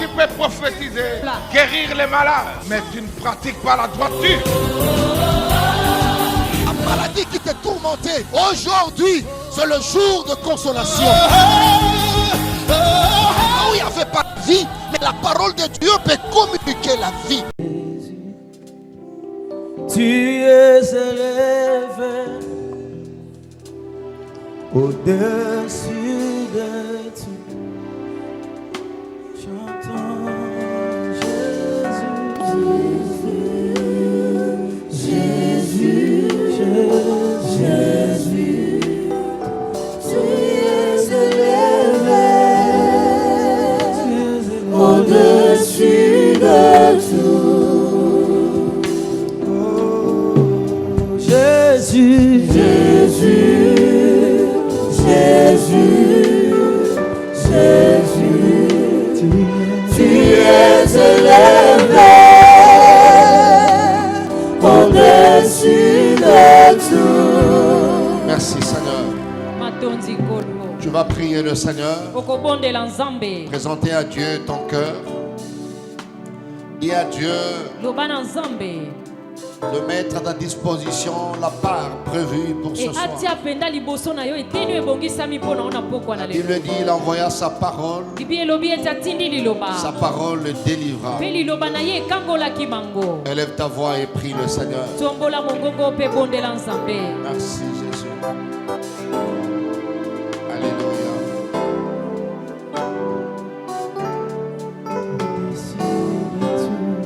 tu peux prophétiser, guérir les malades, mais tu ne pratiques pas la droiture. La maladie qui te tourmentait, aujourd'hui, c'est le jour de consolation. Où il n'y avait pas de vie, mais la parole de Dieu peut communiquer la vie. Tu es élevé au-dessus de tout. J'entends Jésus, Jésus, tu es élevé au-dessus de tout. Oh, Jésus, Jésus, Jésus, Jésus, tu es élevé au-dessus de tout. Merci Seigneur. Tu vas prier le Seigneur. Présenter à Dieu ton cœur. Dis à Dieu de mettre à ta disposition la part prévue pour ce soir. Il le dit, il envoya sa parole. Sa parole le délivra. Élève ta voix et prie le Seigneur. Merci Jésus. Alléluia.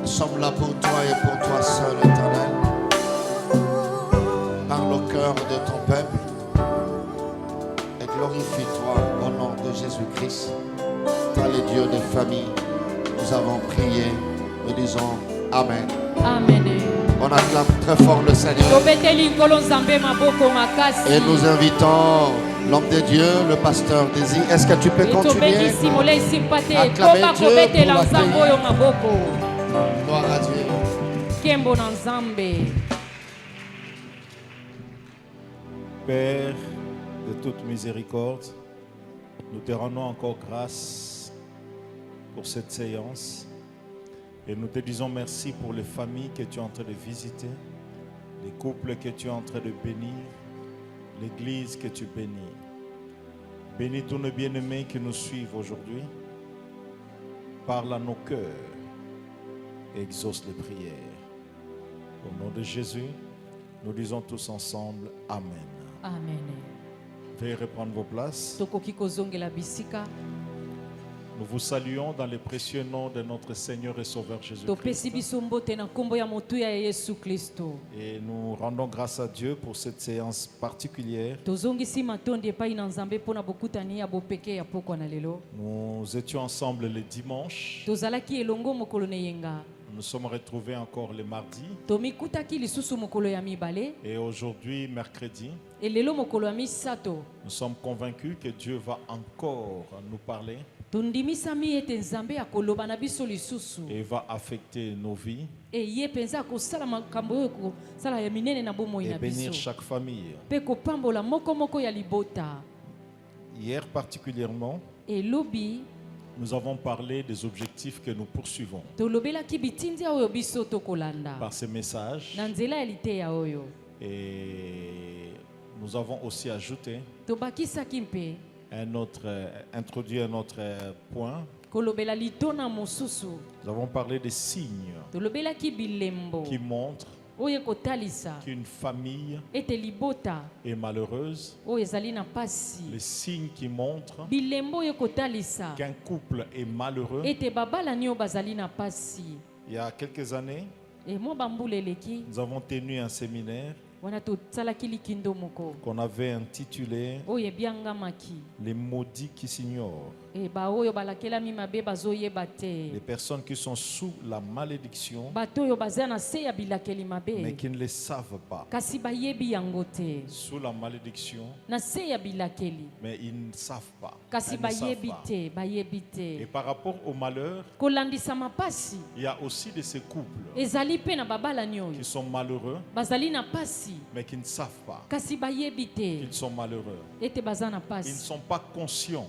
Nous sommes là pour toi et pour toi seul, Éternel. Parle au cœur de ton peuple et glorifie-toi au nom de Jésus-Christ. Toi, le Dieu des familles, nous avons prié, nous disons Amen. Amen. On acclame très fort le Seigneur et nous invitons l'homme de Dieu, le pasteur Désir. Est-ce que tu peux continuer? Acclamer Dieu pour l'accueillir. Gloire à Dieu. Père de toute miséricorde, nous te rendons encore grâce pour cette séance et nous te disons merci pour les familles que tu es en train de visiter, les couples que tu es en train de bénir, l'église que tu bénis. Bénis tous nos bien-aimés qui nous suivent aujourd'hui. Parle à nos cœurs et exauce les prières. Au nom de Jésus, nous disons tous ensemble Amen. Amen. Veuillez reprendre vos places. Nous vous saluons dans le précieux nom de notre Seigneur et Sauveur Jésus-Christ. Et nous rendons grâce à Dieu pour cette séance particulière. Nous étions ensemble le dimanche. Nous nous sommes retrouvés encore le mardi. Et aujourd'hui, mercredi, nous sommes convaincus que Dieu va encore nous parler. Et va affecter nos vies. Et bénir chaque famille. Hier particulièrement, nous avons parlé des objectifs que nous poursuivons par ces messages. Et nous avons aussi ajouté introduit un autre point. Nous avons parlé des signes qui montrent qu'une famille est malheureuse. Les signes qui montrent qu'un couple est malheureux. Il y a quelques années, nous avons tenu un séminaire qu'on avait intitulé Les maudits qui s'ignorent. Les personnes qui sont sous la malédiction mais qui ne le savent pas. Sous la malédiction mais ils ne savent pas. Et par rapport au malheur, il y a aussi de ces couples qui sont malheureux mais qui ne savent pas qu'ils sont malheureux. Ils ne sont pas conscients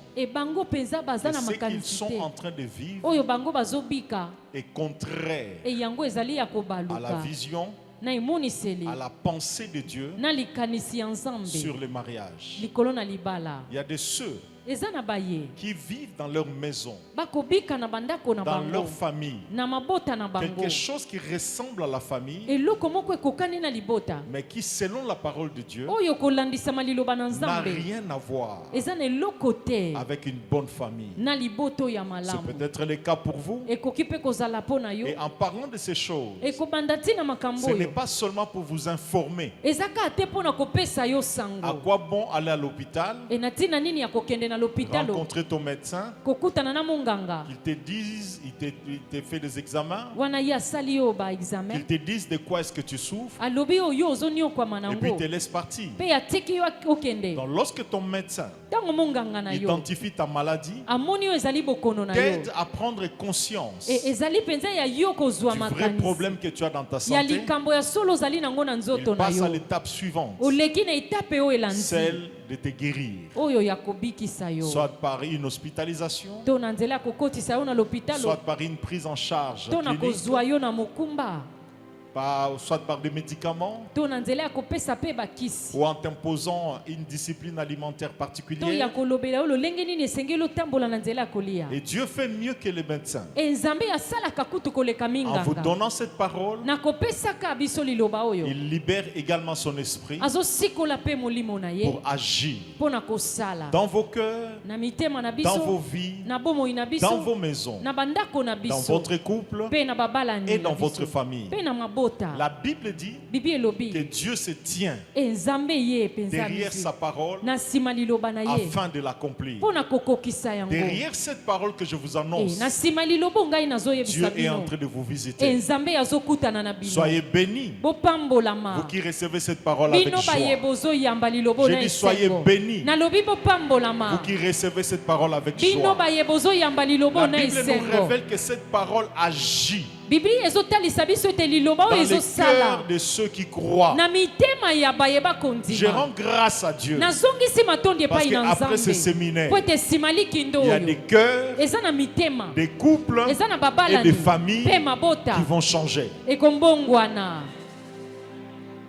penza baza na ce qu'ils makanisi sont te en train de vivre oyo bango bazobika est contraire e yango ezali ya à la kobaluka vision, na emoniseli à la pensée de Dieu na likanisi ya nzambe sur le mariage. likolo na libala. Il y a de ceux Eza na baye qui vivent dans leur maison, bakobika na bandako na dans leur bango famille, na mabota na bango quelque chose qui ressemble à la famille, eloko moko ekokani na libota mais qui, selon la parole de Dieu, oyo kolandisama liloba na n'a nzambe rien à voir eza na eloko te avec une bonne famille. na liboto ya C'est malamu. peut-être le cas pour vous. Ekoki mpe kozala mpo na yo Et en parlant de ces choses, ekobanda ntina makambo ce n'est oyo pas seulement pour vous informer eza kaka te mpo na kopesa yo à sango quoi bon aller à l'hôpital, e na ntina nini ya kokende na lopitalo rencontrer ton médecin, kokutana na monganga qu'il te dise, il te fait des examens, wana ye asali yo baexamen qu'il te dise de quoi est-ce que tu souffres, alobi oyo ozoniokwama et puis nango te laisse partir. mpe atiki yo okende. Donc lorsque ton médecin Ntango monganga na yo identifie ta maladie, amoni oyo ezali bokono na yo t'aide à prendre conscience e ezali mpenza ya yo kozwa du vrai makanisi problème que tu as dans ta ya santé. likambo ya solo ozali nango na Il nzoto na passe à yo l'étape suivante, oleki na etape oyo elandi celle de te guérir, oyo ya kobikisa yo soit par une hospitalisation, to na nzela ya kokotisa yo na lopitalo soit par une prise en charge to na clinique, kozwa yo na mokumba soit par des médicaments, to na nzela ya kopesa mpe bakisi ou en t'imposant une discipline alimentaire to ya particulière. kolobela yo lolenge nini esengeli otambola na nzela ya kolia. Et Dieu fait mieux que les médecins. E nzambe asalaka kutu koleka En vous minganga donnant cette parole, na kopesaka biso liloba oyo il libère également son esprit azosikola mpe molimo na ye pour agir mpo na kosala dans vos cœurs, na mitema na dans vos biso vies, na bomoi na dans biso vos maisons, na bandako na dans biso votre couple mpe na babalani et na dans biso, votre famille. mpe na mabota. La Bible dit Bibi que elobi Dieu se tient e nzambe ye penza derrière mizi sa parole na nsima liloba na ye afin de l'accomplir. mpo na kokokisa yango. Derrière cette parole que je vous E annonce, na nsima liloba ngai Dieu nazoyebisa est en bino train de vous e visiter. nzambe azokutana na bino. Soyez bénis, Bopambolama vous qui recevez cette parole avec bino baye joie. bozoyamba liloba Je na dis soyez esengo. bénis, nalobi vous bopambolama qui recevez cette parole avec bino joie. baye bozoyamba liloba La na Bible nous esengo. révèle que cette parole agit biblia ezotalisa biso ete liloba dans oyo les ezosala cœurs de ceux qui croient. na mitema ya bayeba Je kondima. rends grâce à Dieu nazongisi matondi parce epai na qu'après ce nzambe séminaire, po ete nsima likindo il y a oyo des cœurs, eza na mitema des couples eza na et babalani des familles mpe mabota qui vont changer. ekombongwana.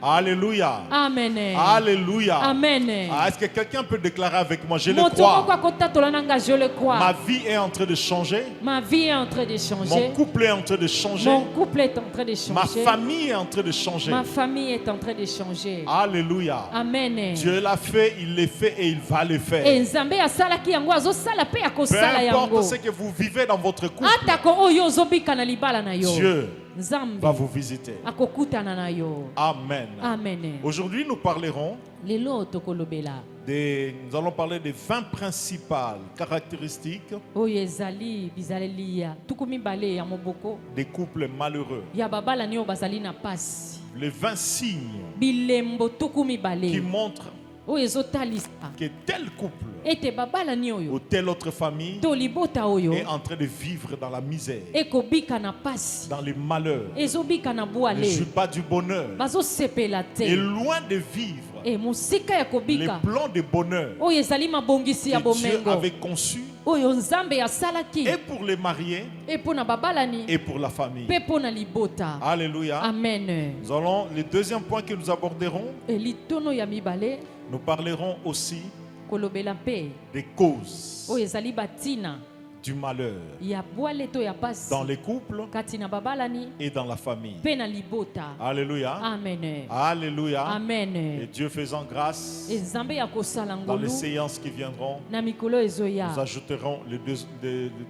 Alléluia. Amen. Alléluia. Amen. Ah, est-ce que quelqu'un peut déclarer avec moi? Je le moto moko crois. akotatola nanga je le Ma crois. vie est en train de changer. Ma vie est en train de Mon changer. couple est en train de changer. Mon couple est en train de Ma changer. famille est en train de changer. Ma famille est en train de changer. Alléluia. Amen. Dieu l'a fait, il le fait et il va le E faire. nzambe asalaki yango azosala mpe Peu akosala yango importe ce que vous vivez dans votre couple, atako oyo ozobika na libala na yo Dieu nzambe va vous visiter. akokutana na yo. Amen. Amen. Aujourd'hui, nous parlerons lelo tokolobela nous allons parler des 20 principales caractéristiques oyo ezali bizaleli ya tuku mibale ya moboko des couples malheureux. ya babalani oyo bazali na pasi. Les 20 signes bilembo tuku qui mibale montrent oyo ezotalisa que tel couple ete babalani ou oyo telle autre famille to libota oyo est en train de vivre dans la misère, ekobika na pasi, dans les malheurs, ezobika na ne bwale, joue pas du bonheur, bazosepela et te loin de vivre e mosika ya les kobika plans de bonheur oyo ezali mabongisi ya que Dieu bomengo avait conçus oyo nzambe asalaki et pour les mariés e mpo na babalani et pour la famille. mpe mpo na libota. Alléluia. Amen. Nous allons, le deuxième point que nous aborderons, E litono ya mibale nous parlerons aussi kolobela mpe des causes oyo ezali batina du malheur ya bwale to ya pasi dans les couples kati na babalani et dans la famille. mpe na libota. Alléluia. Amen. Alléluia. Et Amen. Dieu faisant grâce, E nzambe ya kosala dans les ngolu séances qui viendront, na mikolo ezoya nous ajouterons les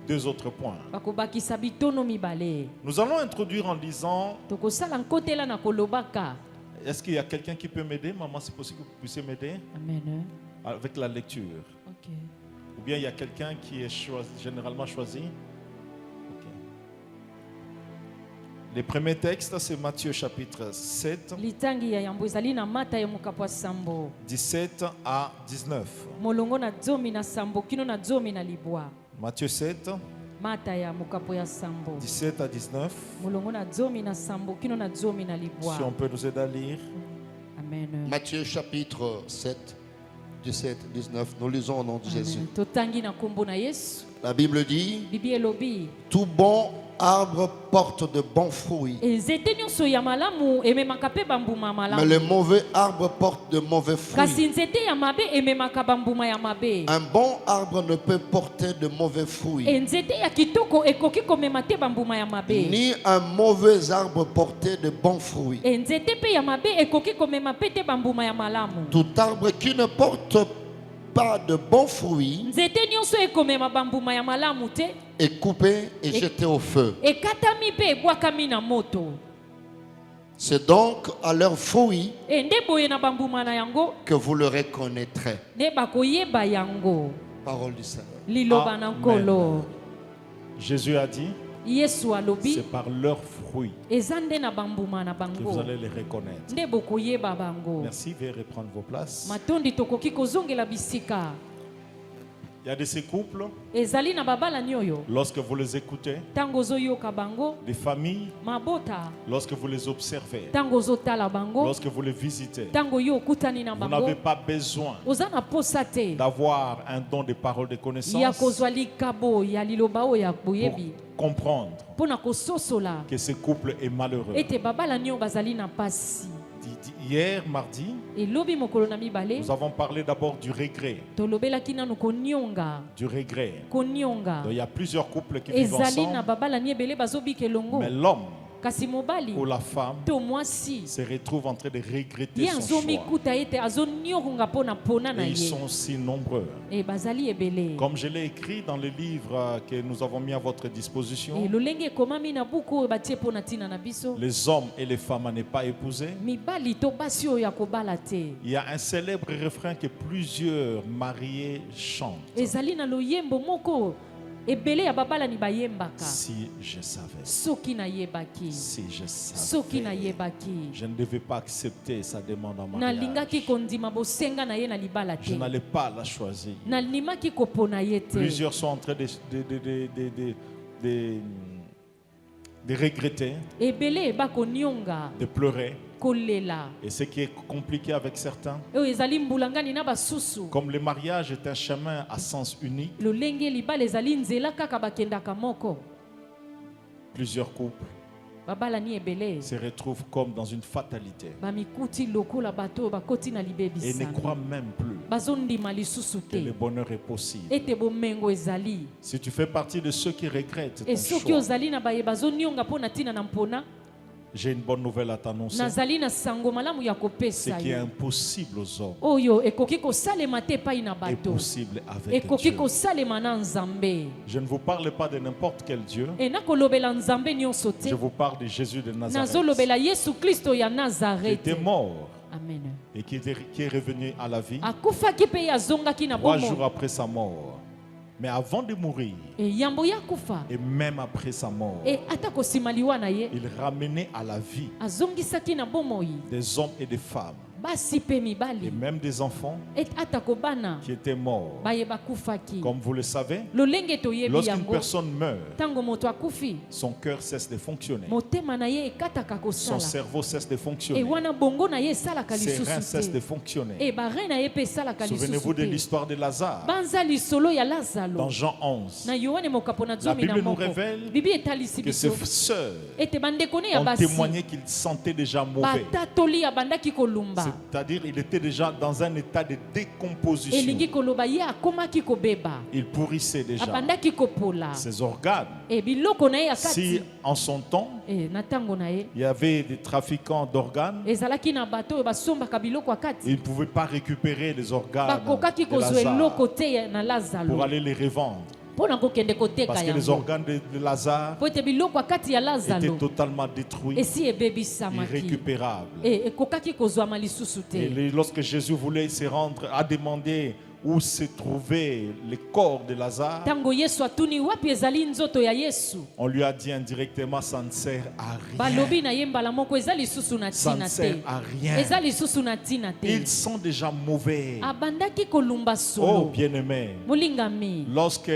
deux autres points. bakobakisa bitono mibale. Nous allons introduire en disant, tokosala nkotela na kolobaka. est-ce qu'il y a quelqu'un qui peut m'aider? Maman, c'est possible que vous puissiez m'aider Amen. avec la lecture. Ok. Ou bien il y a quelqu'un qui est généralement choisi. Ok. Les premiers textes, c'est Matthieu chapitre 7, litangi ya yambo ezali na mata ya mokapo ya sambo 17 à 19. molongo na zomi na sambo kino na zomi na libwa. Matthieu 7, mata ya mokapo ya sambo 17 à 19. molongo na zomi na sambo kino na zomi na Si libwa. on peut nous aider à lire. Amen. Matthieu chapitre 7, 17, 19. Nous lisons au nom de Jésus. Amen. totangi na kombo na Yesu. La Bible dit, Bibi elobi. tout bon arbre porte de bons fruits, Nzete nyonso ya malamu ememaka pe bambuma mais malamu. le mauvais arbre porte de mauvais Kasi fruits. nzete ya mabe ememaka bambuma ya mabe. Un bon arbre ne peut porter de mauvais fruits, Nzete ya kitoko ekoki komema te bambuma ya mabe. ni un mauvais arbre porter de bons fruits. Nzete pe ya mabe ekoki komema pe te bambuma ya malamu. Tout arbre qui ne porte pas de bons fruits Nzete nyonso ekomema bambuma ya malamu te est coupé et jeté au feu. ekatami pe ebwakami na moto. C'est donc à leurs fruits Nde boye na bambuma na yango que vous le reconnaîtrez. nde bakoyeba yango. Parole du Seigneur. Liloba na nkolo. Jésus a dit, Yesu alobi c'est par leurs fruits eza nde na bambuma na que vous bango allez les reconnaître. nde bokoyeba bango. Merci, veuillez reprendre vos places. Matondi tokoki kozongela bisika. Il y a de ces couples, Ezali na babala nyoyo lorsque vous les écoutez, tango ozoyoka bango, des familles, mabota lorsque vous les observez, tango ozotala bango, lorsque vous les visitez, tango yo okutani na vous bango n'avez pas besoin oza na posa te d'avoir un don de parole de ya connaissance kozwa likabo ya liloba oyo ya pour boyebi comprendre mpo na kososola que ce couple est malheureux. ete babala nio bazali na pasi. Hier, mardi, elobi mokolo na mibale nous avons parlé d'abord du regret. tolobelaki nanu konionga Du regret. konionga. Donc, il y a plusieurs couples qui vivent Ezali na ensemble, babala ni ebele bazobika elongo mais l'homme kasi mobali ou la femme to mwasi se retrouve en train de regretter ye son choix. azomikuta ete azoniokonga mpo na pona na Et ils ye sont si nombreux. e bazali ebele. Comme je l'ai écrit dans le livre que nous avons mis à votre disposition, E lolenge ekomami na buku oyo batie mpo na ntina na biso les hommes et les femmes à ne pas épouser. mibali to basi oyo ya kobala te. Il y a un célèbre refrain que plusieurs mariés chantent. Ezali na loyembo moko ebele ya babalani bayembaka Si je savais, soki nayebaki si je soki savais, nayebaki je ne devais pas accepter sa demande en nalingaki mariage. kondima bosenga na ye na libala Je te n'allais pas la choisir. nalimaki kopona ye te. Plusieurs sont en train de regretter, ebele eba konionga de pleurer. kolela Et ce qui est compliqué avec certains, oyo ezali mbulangani na basusu comme le mariage est un chemin à sens unique, lolenge libala ezali nzela kaka bakendaka moko. plusieurs couples babalani ebele se retrouvent comme dans une fatalité bamikuti lokola bato oyo bakoti na et ne libebisami croient même plus bazondima lisusu que le te bonheur est possible. ete bomengo ezali. Si tu fais partie de ceux qui regrettent ton E soki choix, ozali na baye bazonionga mpo na ntina na mpona j'ai une bonne nouvelle à t'annoncer. nazali na sango malamu ya Ce kopesa qui est yo impossible aux hommes oyo ekoki kosalema te epai na est bato possible avec ekoki Dieu. kosalema na nzambe. Je ne vous parle pas de n'importe quel Dieu. E nakolobela nzambe nyonso Je te vous parle de Jésus de Nazareth, nazolobela yesu kristo ya qui nazarete. était mort Amen. et qui est revenu à la vie akufaki mpe ye azongaki na 3 jours bomoi. après sa mort. Mais avant de mourir, E yambo ya kufa et même après sa mort, e ata kosima liwa na ye il ramenait à la vie azongisaki na bomoi des hommes et des femmes, basi mpe et mibali même des enfants e ata kobana qui étaient morts. baye bakufaki. Comme vous le savez, lolenge toyebi lorsqu'une yango personne meurt, ntango moto akufi son cœur cesse de fonctionner, motema na ye ekataka son kosala cerveau cesse de e fonctionner, wana bongo na ye esalaka ses reins lisusu cessent de te fonctionner. e barein na ye mpe esalaka Souvenez-vous lisusu de te. l'histoire de Lazare banza lisolo ya dans lazalo Jean 11. na yohane mokapo na zomi La na Bible nous moko révèle bibi etalisi Que ses biso sœurs ete bandeko ne ya ont basi témoigné qu'ils sentaient déjà mauvais. batatoli abandaki kolumba C'est-à-dire il était déjà dans un état de décomposition. elingi koloba ye akomaki kobeba Il pourrissait déjà. abandaki kopola Ses organes. e biloko na ye ya Si kati en son temps, e na ntango na ye il y avait des trafiquants d'organes, ezalaki na bato oyo basombaka biloko ya kati ils ne pouvaient pas récupérer les organes bakokaki de kozwa Lazare eloko te na pour lazalo aller les revendre. mpo na kokende koteka Parce que les yango organes de Lazare po ete biloko ya kati ya étaient lazalo totalement détruits, esi ebebisamaki irrécupérables. e ekokaki kozwama lisusu Et te. lorsque Jésus voulait se rendre, a demandé où se trouvait le corps de Lazare, ntango yesu atuni wapi ezali nzoto ya yesu on lui a dit indirectement, ça ne sert à rien. balobi na ye mbala moko eza lisusu na Ça ne ntina sert te à rien. eza lisusu na ntina te Ils sont déjà mauvais. abandaki kolumba Oh solo bien-aimé, molingami lorsque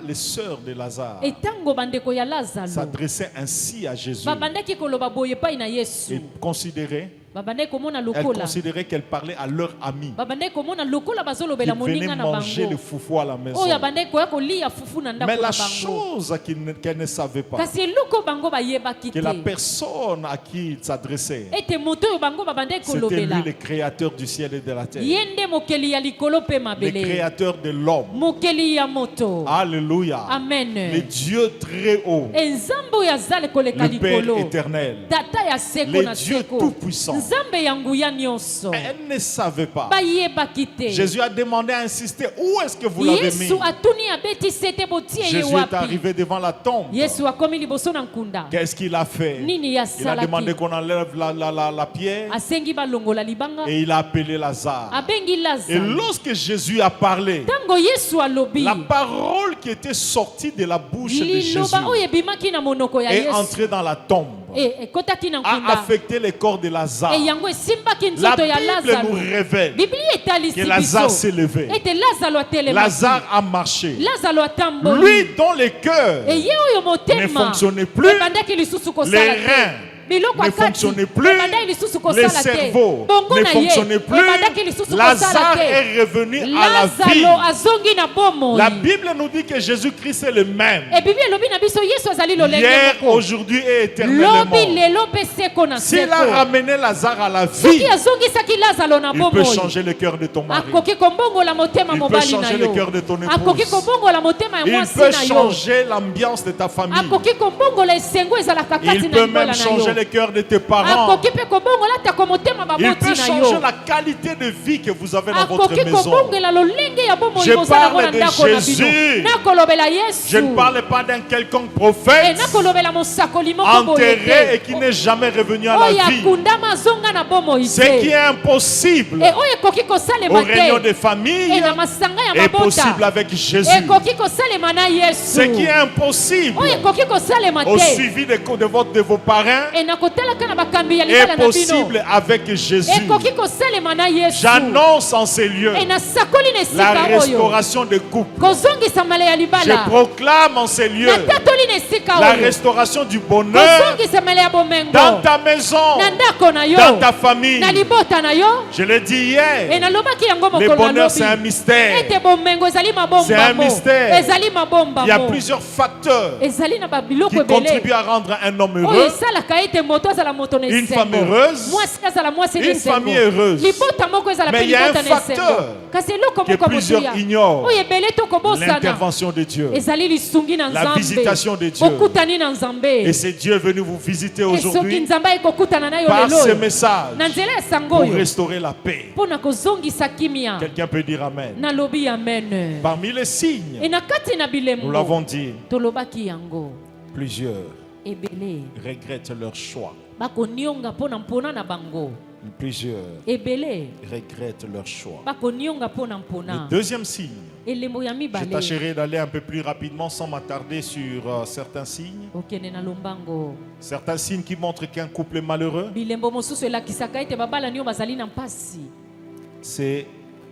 les sœurs de Lazare etango bandeko ya Lazaro s'adressaient ainsi à Jésus, babandaki koloba boye pai na Yesu ils considéraient babandaki komona Elle lokola considérait qu'elle parlait à leur ami babandaki komona lokola qui bazolobela moninga venait na manger le bango foufou à la maison. oyo bandaki koya kolia fufu na ndako Mais la na bango chose qu'elle ne savait pas, kasi eloko bango bayebaki que te la personne à qui il s'adressait, ete moto oyo bango babandaki c'était kolobela lui le créateur du ciel et de la terre, ye nde mokeli ya likolo mpe le mabele créateur de l'homme. mokeli ya moto Alléluia. amen Le Dieu très haut, nzambe oyo aza koleka le Père likolo éternel, tata ya seko le na Dieu seko tout-puissant. nzambe ya nguya nyonso Elle ne savait pas. bayebaki te Jésus a demandé à insister, où est-ce que vous l'avez mis? yesu atuni abetisi ete botie ye Jésus est wapi arrivé devant la tombe. yesu akomi liboso na nkunda Qu'est-ce qu'il a fait? nini Il a demandé yasalaki qu'on enlève la pierre asengi balongola libanga et il a appelé Lazare. abengi Et lazaro lorsque Jésus a parlé, ntango yesu alobi la parole qui était sortie de la bouche de Jésus liloba oyo ebimaki na monoko ya est yesu entrée dans la tombe, ekotaki na a nkunda affecté le corps de Lazare. yango esimbaki La nzoto ya Bible lazaro nous révèle biblia etalisi que Lazare s'est biso levé. ete lazaro atelemaki Lazare a marché. lazaro atamboli Lui dont le cœur eye oyo ne motema fonctionnait plus, ebandaki lisusu les kosala te reins biloko ne ya kati fonctionnaient plus, ebandaki lisusu le kosala te cerveau bongo ne na ye fonctionnait plus. ebandaki lisusu kosala Lazare te est revenu à la vie. lazaro azongi na bomoi La Bible nous dit que Jésus-Christ est le même. ebibi elobi na biso yesu azali lolenge Hier, moko aujourd'hui et éternellement. lobi lelo mpe seko na S'il a seko ramené Lazare à la vie, soki azongisaki lazaro na il peut bomoi changer le cœur de ton mari. akoki kobongola motema Il peut mobali na changer le yo cœur de ton akoki épouse. kobongola motema ya Il mwasi peut na yo changer l'ambiance de ta famille. akoki kobongola esengo ezalaka kati Il na peut libola même na changer yo le cœur de tes parents. akoki mpe kobongola atako motema Il baboti peut na changer yo la qualité de vie que vous avez dans votre akoki maison. kobongela lolenge ya bomoi Je bozala ngo na parle de ndako na Jésus. bino nakolobela yesu Je ne parle pas d'un quelconque prophète nakolobela mosakoli moko boye enterré et te qui n'est jamais revenu à oyo la vie. akundama azonga na bomoi Ce qui te est impossible oyo ekoki aux kosalema réunions te de famille na masanga ya est possible mabota avec Jésus. ekoki kosalema na Ce qui yesu est impossible oyo ekoki kosalema au te suivi de vos parents nakotalaka na bakambi ya libala est na bino possible avec Jésus. ekoki kosalema na yesu J'annonce en ces lieux nasakoli na la esika oyo restauration des couples. kozongisa mala ya Je libala proclame en ces lieux natatoli na esika la oyo restauration du bonheur kozongisa mala ya bomengo dans ta maison, na ndako na yo dans ta famille. na libota na yo Je l'ai dit hier, nalobaki yango le mokolo bonheur c'est un nalobi mystère. ete bomengo ezali C'est un mabombamo mystère. ezali mabombamo Il y a plusieurs facteurs ezali na babiloko qui ebele contribuent à rendre un homme oyo heureux. esalaka ete moto azala moto na Une femme esengo heureuse, mwasi azala mwasi na une esengo famille heureuse. libota moko ezala Mais mpe il y a un libota na esengo facteur kasi eloko que moko plusieurs motuya ignorent. oyo ebele tokobosana L'intervention de Dieu. ezali lisungi na La nzambe visitation de Dieu. bokutani na nzambe Et c'est Dieu venu vous visiter soki aujourd'hui nzambe ayekokutana na yo par lelo ce oyo message na nzela ya sango pour oyo restaurer la paix. mpo na kozongisa kimia Quelqu'un peut dire Amen. nalobi amen Parmi les signes, na kati na nous bilembo l'avons dit, tolobaki yango plusieurs ebele regrettent leur choix. bakonionga mpo na mpona na bango Plusieurs ebele regrettent leur choix. bakonionga mpo na Le mpona deuxième signe, elembo ya je mibale tâcherai d'aller un peu plus rapidement sans m'attarder sur certains signes. okende na lombango Certains signes qui montrent qu'un couple est malheureux, bilembo mosusu elakisaka ete babalani oyo bazali na mpasi c'est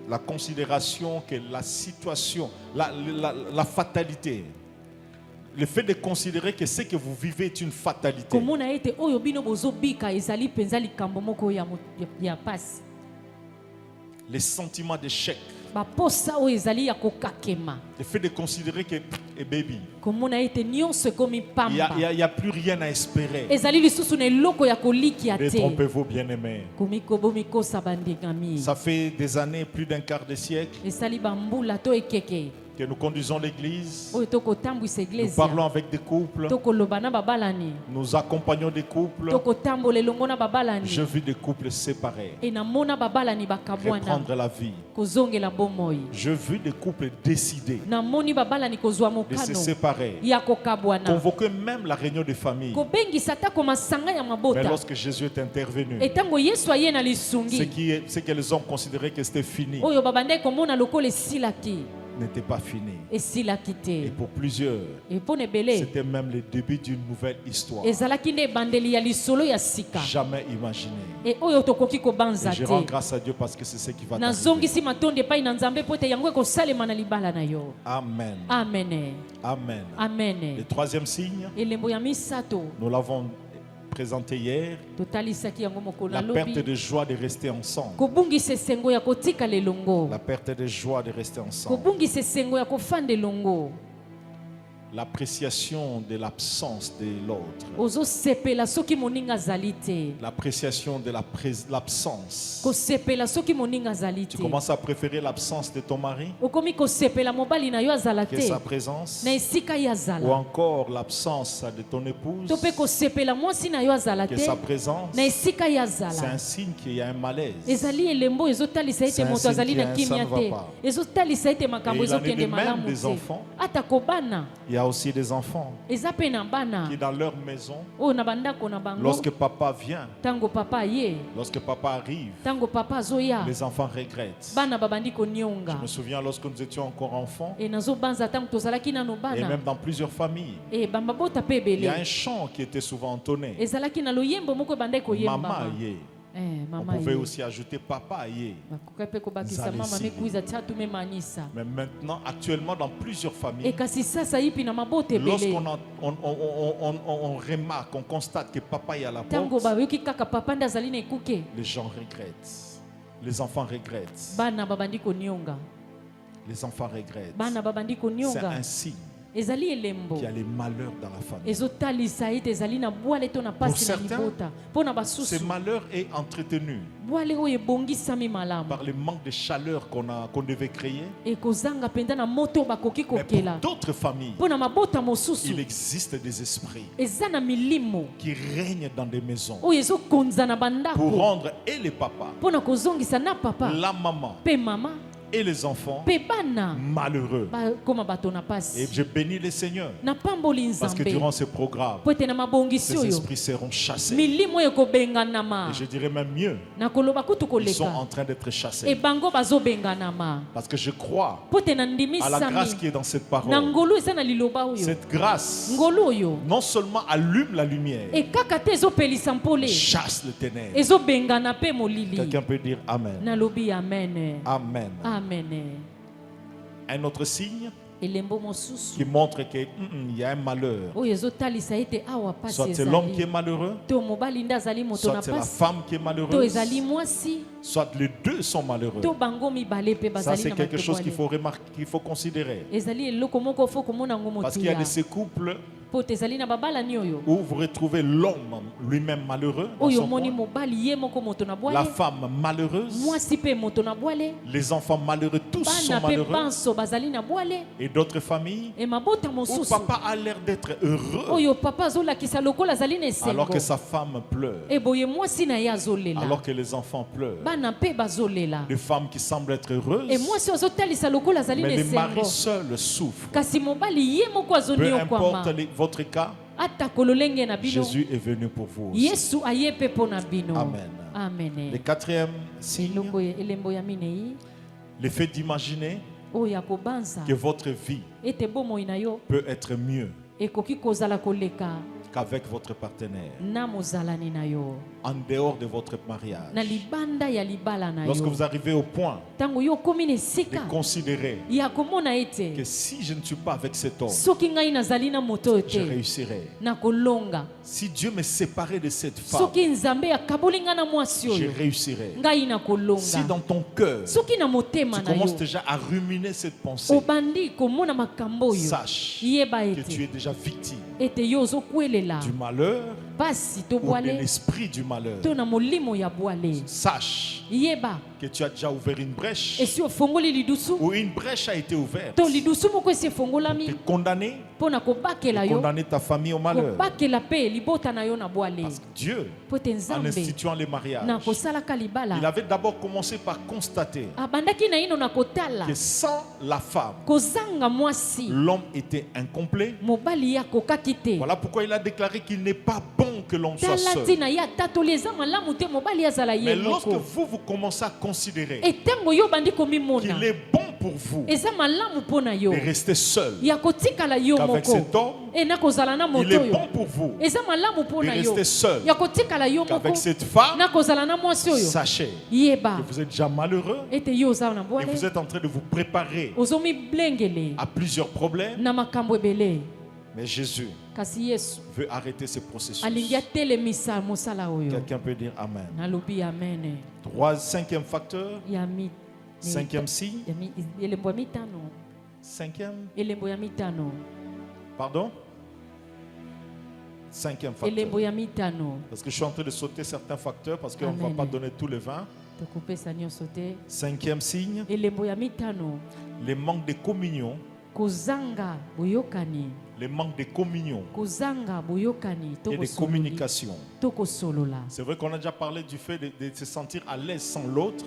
la considération que la situation, la fatalité, le fait de considérer que ce que vous vivez est une fatalité. komona ete oyo bino bozobika ezali mpenza likambo moko ya pasi Les sentiments d'échec, baposa oyo ezali ya kokakema le fait de considérer que, baby, komona ete nyonso ekomi il pamba n'y a plus rien à espérer. ezali lisusu na eloko ya kolikia te Détrompez-vous, bien-aimés. bomikosa bandingami Ça fait des années, plus d'un quart de siècle, esali bambula to ekeke que nous conduisons l'église. oyo tokotambwisa Nous eglise parlons avec des couples. tokoloba na babalani Nous accompagnons des couples. tokotambola elongo na Je babalani vis des couples séparés. namona babalani bakabwana Reprendre la vie. kozongela bomoi Je vis des couples décidés namoni babalani kozwa de se mokano séparer. ya kokabwana Convoquer même la réunion de famille. kobengisa atako masanga ya Mais mabota lorsque Jésus est intervenu, etango yesu aye na lisungi ce que les hommes considéraient que c'était fini, oyo babandaki komona lokola esilaki n'était pas fini. esila Et kite pour plusieurs, epona ebele c'était même le début d'une nouvelle histoire. ezalaki nde ebandeli ya lisolo ya sika Jamais imaginé. e oyo tokoki Et kobanza je rends te grâce à Dieu parce que c'est ce qui va t'arriver. nazongisi matondo epai na nzambe mpo ete yango ekosalema na libala na yo. Amen. Amen. Amen. Le Amen. troisième signe, Elembo ya misato nous l'avons présenté hier, totalisaki yango mokolo la perte nalobi de joie de rester ensemble. kobungisa esengo ya kotika lelongo, La perte de joie de rester ensemble. kobungisa esengo ya kofanda elongo, L'appréciation de l'absence de l'autre. ozosepela soki moninga azali te, L'appréciation de l'absence. kosepela soki moninga azali Tu te, commences à préférer l'absence de ton mari okomi kosepela mobali na yo azala que te sa présence, na esika ye ou azala, encore l'absence de ton épouse to mpe kosepela mwasi na yo azala que te sa présence. na esika ye C'est azala. un signe qu'il y a un malaise. ezali elembo ezotalisa C'est ete un moto azali signe na que ça kimia ne va te, pas. ezotalisa ete makambo Et il en est de ezokende même malamu des te, enfants. ata kobana Il y a aussi des enfants eza mpe na bana qui dans leur maison, oyo na bandako na bango lorsque papa vient, ntango papa aye, lorsque papa arrive, ntango papa azoya, les enfants regrettent. bana babandi Je konionga. me souviens lorsque nous étions encore enfants, E nazobanza ntango tozalaki nano et bana même dans plusieurs familles, e bambabota mpe il y a un ebele chant qui était souvent entonné. ezalaki na loyembo moko ebandaki Maman koyembama. aye. On Mama pouvait ye aussi ajouter papa aye. bakoka mpe kobakisa Nzale mama esili. mekuiza tiatu memanisa. Mais maintenant, actuellement, dans plusieurs E familles, kasi sasa yipi na mabota ebele lorsqu'on on remarque, on constate que papa est à la ntango porte, bayoki kaka papa nde azali na ekuke, les gens regrettent. Les enfants regrettent. bana babandi konionga, Les enfants regrettent. bana babandi C'est konionga. un signe Ezali elembo qu'il y a les malheurs dans la famille. ezotalisa ete ezali na bwale to na pasi na certains, libota mpo na Ce basusu malheur est entretenu bwale oyo ebongisami malamu par le manque de chaleur qu'on devait créer. ekozanga mpenza na moto oyo bakoki Mais pour kokela. d'autres familles, Mpo na mabota il mosusu existe des esprits eza na milimo qui règnent dans des maisons oyo ezokonza na pour bandako rendre et les papas, mpo na kozongisa na papa la maman mpe mama et les enfants mpe bana malheureux. bakoma bato na Et pasi. je bénis le Seigneur napamboli parce que nzambe durant ce programme, mpo ete na mabongisi ces oyo esprits seront chassés. milimo oyo ekobenganama, Et je dirais même mieux, nakoloba kutu ils sont en koleka train d'être chassés. ebango bazobenganama Parce que je crois mpo ete à la grâce nandimisami qui est dans cette na parole. ngolu eza na liloba oyo. Cette grâce ngolu oyo non seulement allume la lumière, ekaka te ezopelisa mpole, chasse le ténèbre. ezobengana mpe molili. Quelqu'un peut dire Amen. nalobi amen. Amen. Amen. Un autre signe elembo mosusu qui montre qu'il y a un malheur. oyo ezotalisa ete awa pasi Soit c'est l'homme qui est ezali, malheureux, to mobali nde azali moto soit na c'est la pasi, femme qui est to malheureuse, ezali mwasi, soit les deux sont malheureux. to bango mibale mpe Ça, bazali c'est na quelque chose qu'il matebwale. faut remarquer, qu'il faut considérer. ezali eloko moko fo komona yango Parce qu'il y a motuya de ces couples po te ezali na babalani oyo où vous retrouvez l'homme lui-même malheureux, dans oyo son omoni coin, mobali ye moko moto na la bwale, femme malheureuse, mwasi mpe moto na bwale, les enfants malheureux, tous sont bana mpe malheureux. banso bazali na bwale, Et d'autres familles e mabota où mosusu papa a l'air d'être heureux oyo papa azolakisa lokola azali na alors esengo, que sa femme pleure, e boye mwasi na ye azolela, alors que les enfants pleurent. bana mpe bazolela, Des femmes qui semblent être heureuses, e mwasi oyo azotalisa lokola azali na mais les esengo, maris seuls souffrent. kasi mobali ye moko Peu azoniokwama. importe votre cas, ata kololenge na bino Jésus est venu pour vous aussi. yesu aye mpe mpo na bino. Amen. Amen. Le quatrième signe, eloko elembo ya minei le fait d'imaginer oyo ya kobanza que votre vie ete bomoi na yo peut être mieux ekoki kozala koleka qu'avec votre partenaire, na mozalani na yo, en dehors de votre na mariage. libanda ya libala na Lorsque yo. vous arrivez au point Ntango yo okomi na de esika considérer ya komona que ete si je ne suis pas avec cet homme, soki ngai nazali na moto oyo je te réussirai. nakolonga, Si Dieu me séparait de cette femme, soki nzambe akaboli ngai na mwasi je oyo réussirai. ngai Si nakolonga, dans ton cœur, soki na motema tu na yo commences déjà à ruminer cette pensée, obandi komona makambo oyo, sache yeba que tu es ete déjà victime ete yo ozokwelela du malheur pasi to ou de bwale l'esprit du malheur. to na molimo ya bwale. Sache Yeba que tu as déjà ouvert une brèche esi ofongoli lidusu ou une brèche a été ouverte to lidusu moko esi te efongolami condamner, mpo na kobakela yo, condamner ta famille au malheur. kobakela mpe libota na yo na bwale. Parce que Dieu, Mpo ete en nzambe instituant les mariages, na kosalaka il libala avait d'abord commencé par constater abandaki na ino na kotala que sans la femme, kozanga mwasi l'homme était incomplet. mobali ye akokaki te. Voilà pourquoi il a déclaré qu'il n'est pas bon que l'on soit seul. Mais lorsque vous commencez à considérer qu'il est bon pour vous de rester seul, qu'avec cet homme, il est bon pour vous de rester seul, qu'avec cette femme, sachez que vous êtes déjà malheureux et vous êtes en train de vous préparer à plusieurs problèmes. Mais Jésus veut arrêter ce processus. Quelqu'un peut dire Amen. Cinquième facteur, cinquième signe, cinquième, pardon, cinquième facteur. Parce que je suis en train de sauter certains facteurs parce qu'on ne va pas donner tous les 20. Cinquième signe, les manques de communion. Les manques de communion et de communication. C'est vrai qu'on a déjà parlé du fait de se sentir à l'aise sans l'autre.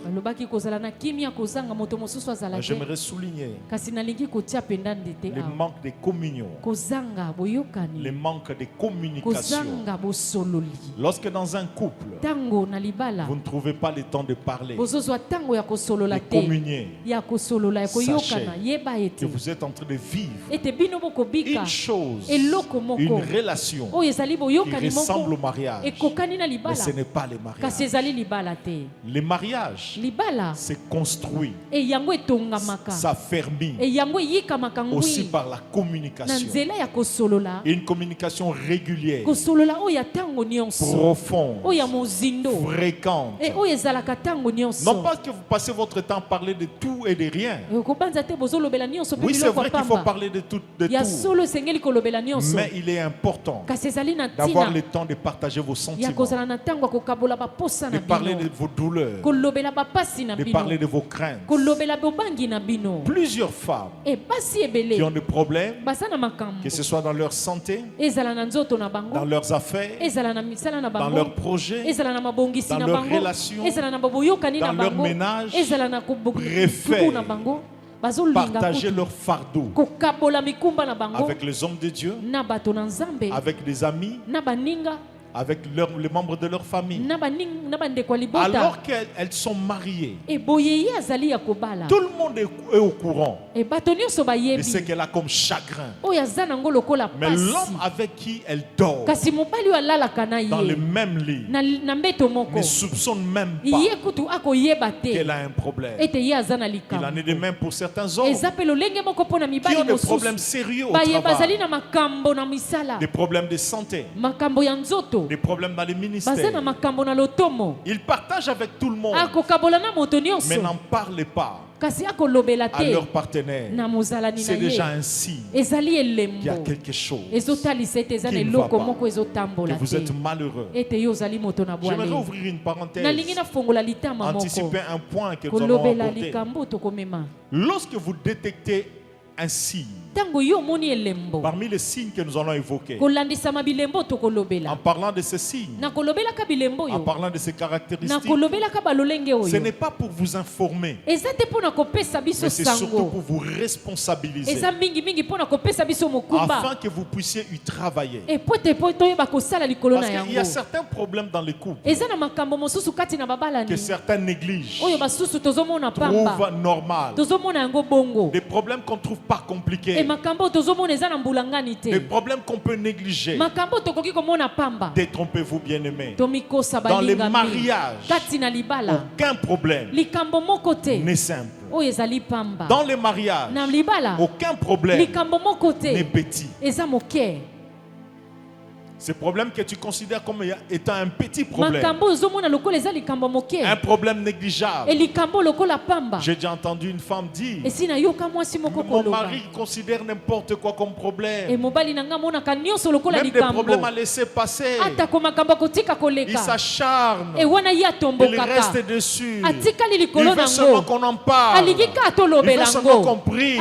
J'aimerais souligner les manques de communion, les manques de communication. Lorsque dans un couple, vous ne trouvez pas le temps de parler, de communier, sachez que vous êtes en train de vivre une chose, une relation qui ressemble au mariage. Mais ce n'est pas le mariage. Le mariage se construit, s'affermit aussi par la communication. Une communication régulière, profonde, fréquente. Non pas que vous passez votre temps à parler de tout et de rien. Oui, c'est vrai qu'il faut parler de tout. Mais il est important d'avoir le temps de partager vos sentiments, de parler de vos douleurs, de parler de vos craintes. Plusieurs femmes qui ont des problèmes, que ce soit dans leur santé, dans leurs affaires, dans leurs projets, dans leurs relations, dans leur ménage, préfèrent partager leur fardeau avec les hommes de Dieu, avec des amis, avec les membres de leur famille. Alors qu'elles sont mariées, tout le monde est au courant de ce qu'elle a comme chagrin. Mais l'homme avec qui elle dort dans le même lit ne soupçonne même pas qu'elle a un problème. Il en est de même pour certains hommes qui ont des problèmes sérieux au travail, des problèmes de santé, des problèmes dans les ministères. Ils partagent avec tout le monde, mais n'en parlent pas à leur partenaire. C'est déjà un signe qu'il y a quelque chose qui ne va pas, que vous êtes malheureux. J'aimerais ouvrir une parenthèse, anticiper un point que nous allons aborder. Lorsque vous détectez un signe, parmi les signes que nous allons évoquer, en parlant de ces signes, en parlant de ces caractéristiques, ce n'est pas pour vous informer, mais c'est surtout pour vous responsabiliser, afin que vous puissiez y travailler. Parce qu'il y a certains problèmes dans les couples que certains négligent, trouvent normal, des problèmes qu'on ne trouve pas compliqués, des problèmes qu'on peut négliger. Détrompez-vous, bien-aimés. Dans les mariages, aucun problème n'est simple. Dans les mariages, aucun problème n'est petit. Ce problème que tu considères comme étant un petit problème, un problème négligeable. J'ai déjà entendu une femme dire: mon mari considère n'importe quoi comme problème, même des problèmes à laisser passer. Il s'acharne, il reste dessus, il veut seulement qu'on en parle, il veut seulement qu'on prie. Et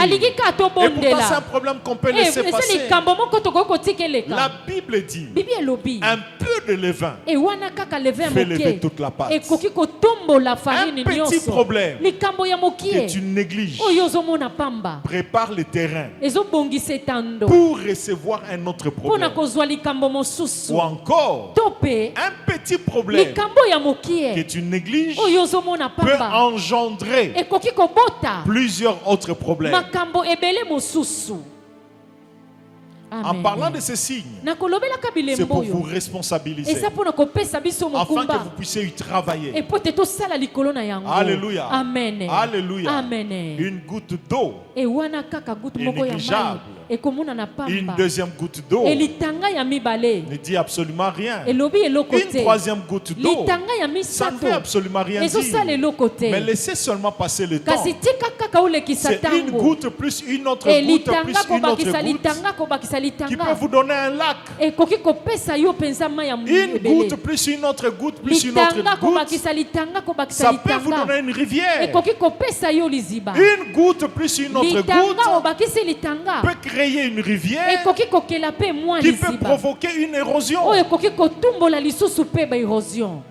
pourtant c'est un problème qu'on peut laisser passer. La Bible dit: un peu de levain Et wana kaka levain fait lever mokie. toute la pâte. Et koki kotombo la Un farine petit nyonso. problème Likambo ya que mokie. tu négliges Oyo ozomona pamba. prépare le terrain Ezobongisa etando. pour recevoir un autre Pona problème. kozwa likambo mosusu. Ou encore, Tope. un petit problème Likambo ya que mokie. tu négliges Oyo ozomona peut pamba. engendrer Ekoki kobota. plusieurs autres problèmes. Makambo ebele mosusu. En parlant de ces signes, nakolobelaka c'est bilembo pour vous oyo responsabiliser eza mpona kopesa biso afin que mokumba vous puissiez y travailler. epo te tosala likolo na yango. Alléluia. Amen. Alléluia. Amen. Une goutte d'eau, Ewana kaka gutu moko ya mai Négligeable. ekomonana une pamba deuxième goutte d'eau elitanga ya mibale ne dit absolument rien. elobi eloko Une te troisième goutte d'eau, litanga ya ça ne misato fait absolument rien ezosala dire. eloko te Mais laissez seulement passer le temps. kasi tika kaka olekisa C'est une ntango goutte plus une autre goutte elitanga plus une autre kobakisa goutte litanga kobakisa qui peut litanga vous donner un lac. ekoki kopesa yo mpenza mai ya Une ebele goutte plus une autre goutte plus une autre litanga goutte, kobakisa litanga kobakisa ça peut vous litanga donner une rivière. ekoki kopesa yo liziba Une goutte plus une autre litanga goutte obakisi litanga peut créer une rivière ekoki kokela mpe mwa qui peut liziba provoquer une érosion. oyo ekoki kotumbola lisusu mpe baerosion.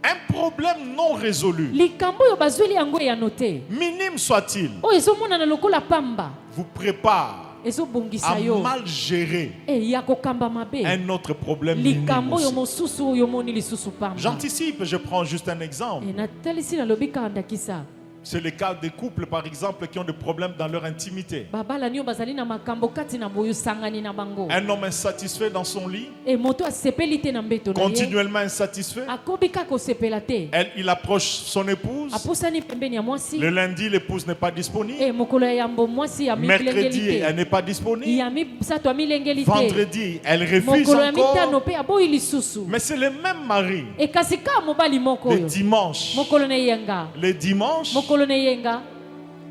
Un problème non résolu, likambo oyo bazweli yango eyano te minime soit-il, oyo ezomonana lokola pamba vous prépare ezobongisa à yo mal gérer ya kokamba mabe un autre problème minime likambo oyo aussi. mosusu oyo omoni lisusu pamba. J'anticipe, je prends juste un exemple. natalisi nalobi kaka ndakisa C'est le cas des couples, par exemple, qui ont des problèmes dans leur intimité. babalani oyo bazali na makambo kati na boyo sangani na bango Un homme insatisfait dans son lit, moto asepeli te na mbeto na ye continuellement insatisfait. akobi kaka kosepela te Il approche son épouse. apusani pembeni ya mwasi Le lundi, l'épouse n'est pas disponible. mokolo ya yambo mwasi ya Mercredi, milengeli elle te n'est pas disponible. ya misato amilengeli te Vendredi, elle refuse mokolo ya mitano encore. mpe aboyi lisusu Mais c'est le même mari. ekasi kaka mobali moko Le oyo dimanche, mokolo na eyenga le dimanche mokolo na eyenga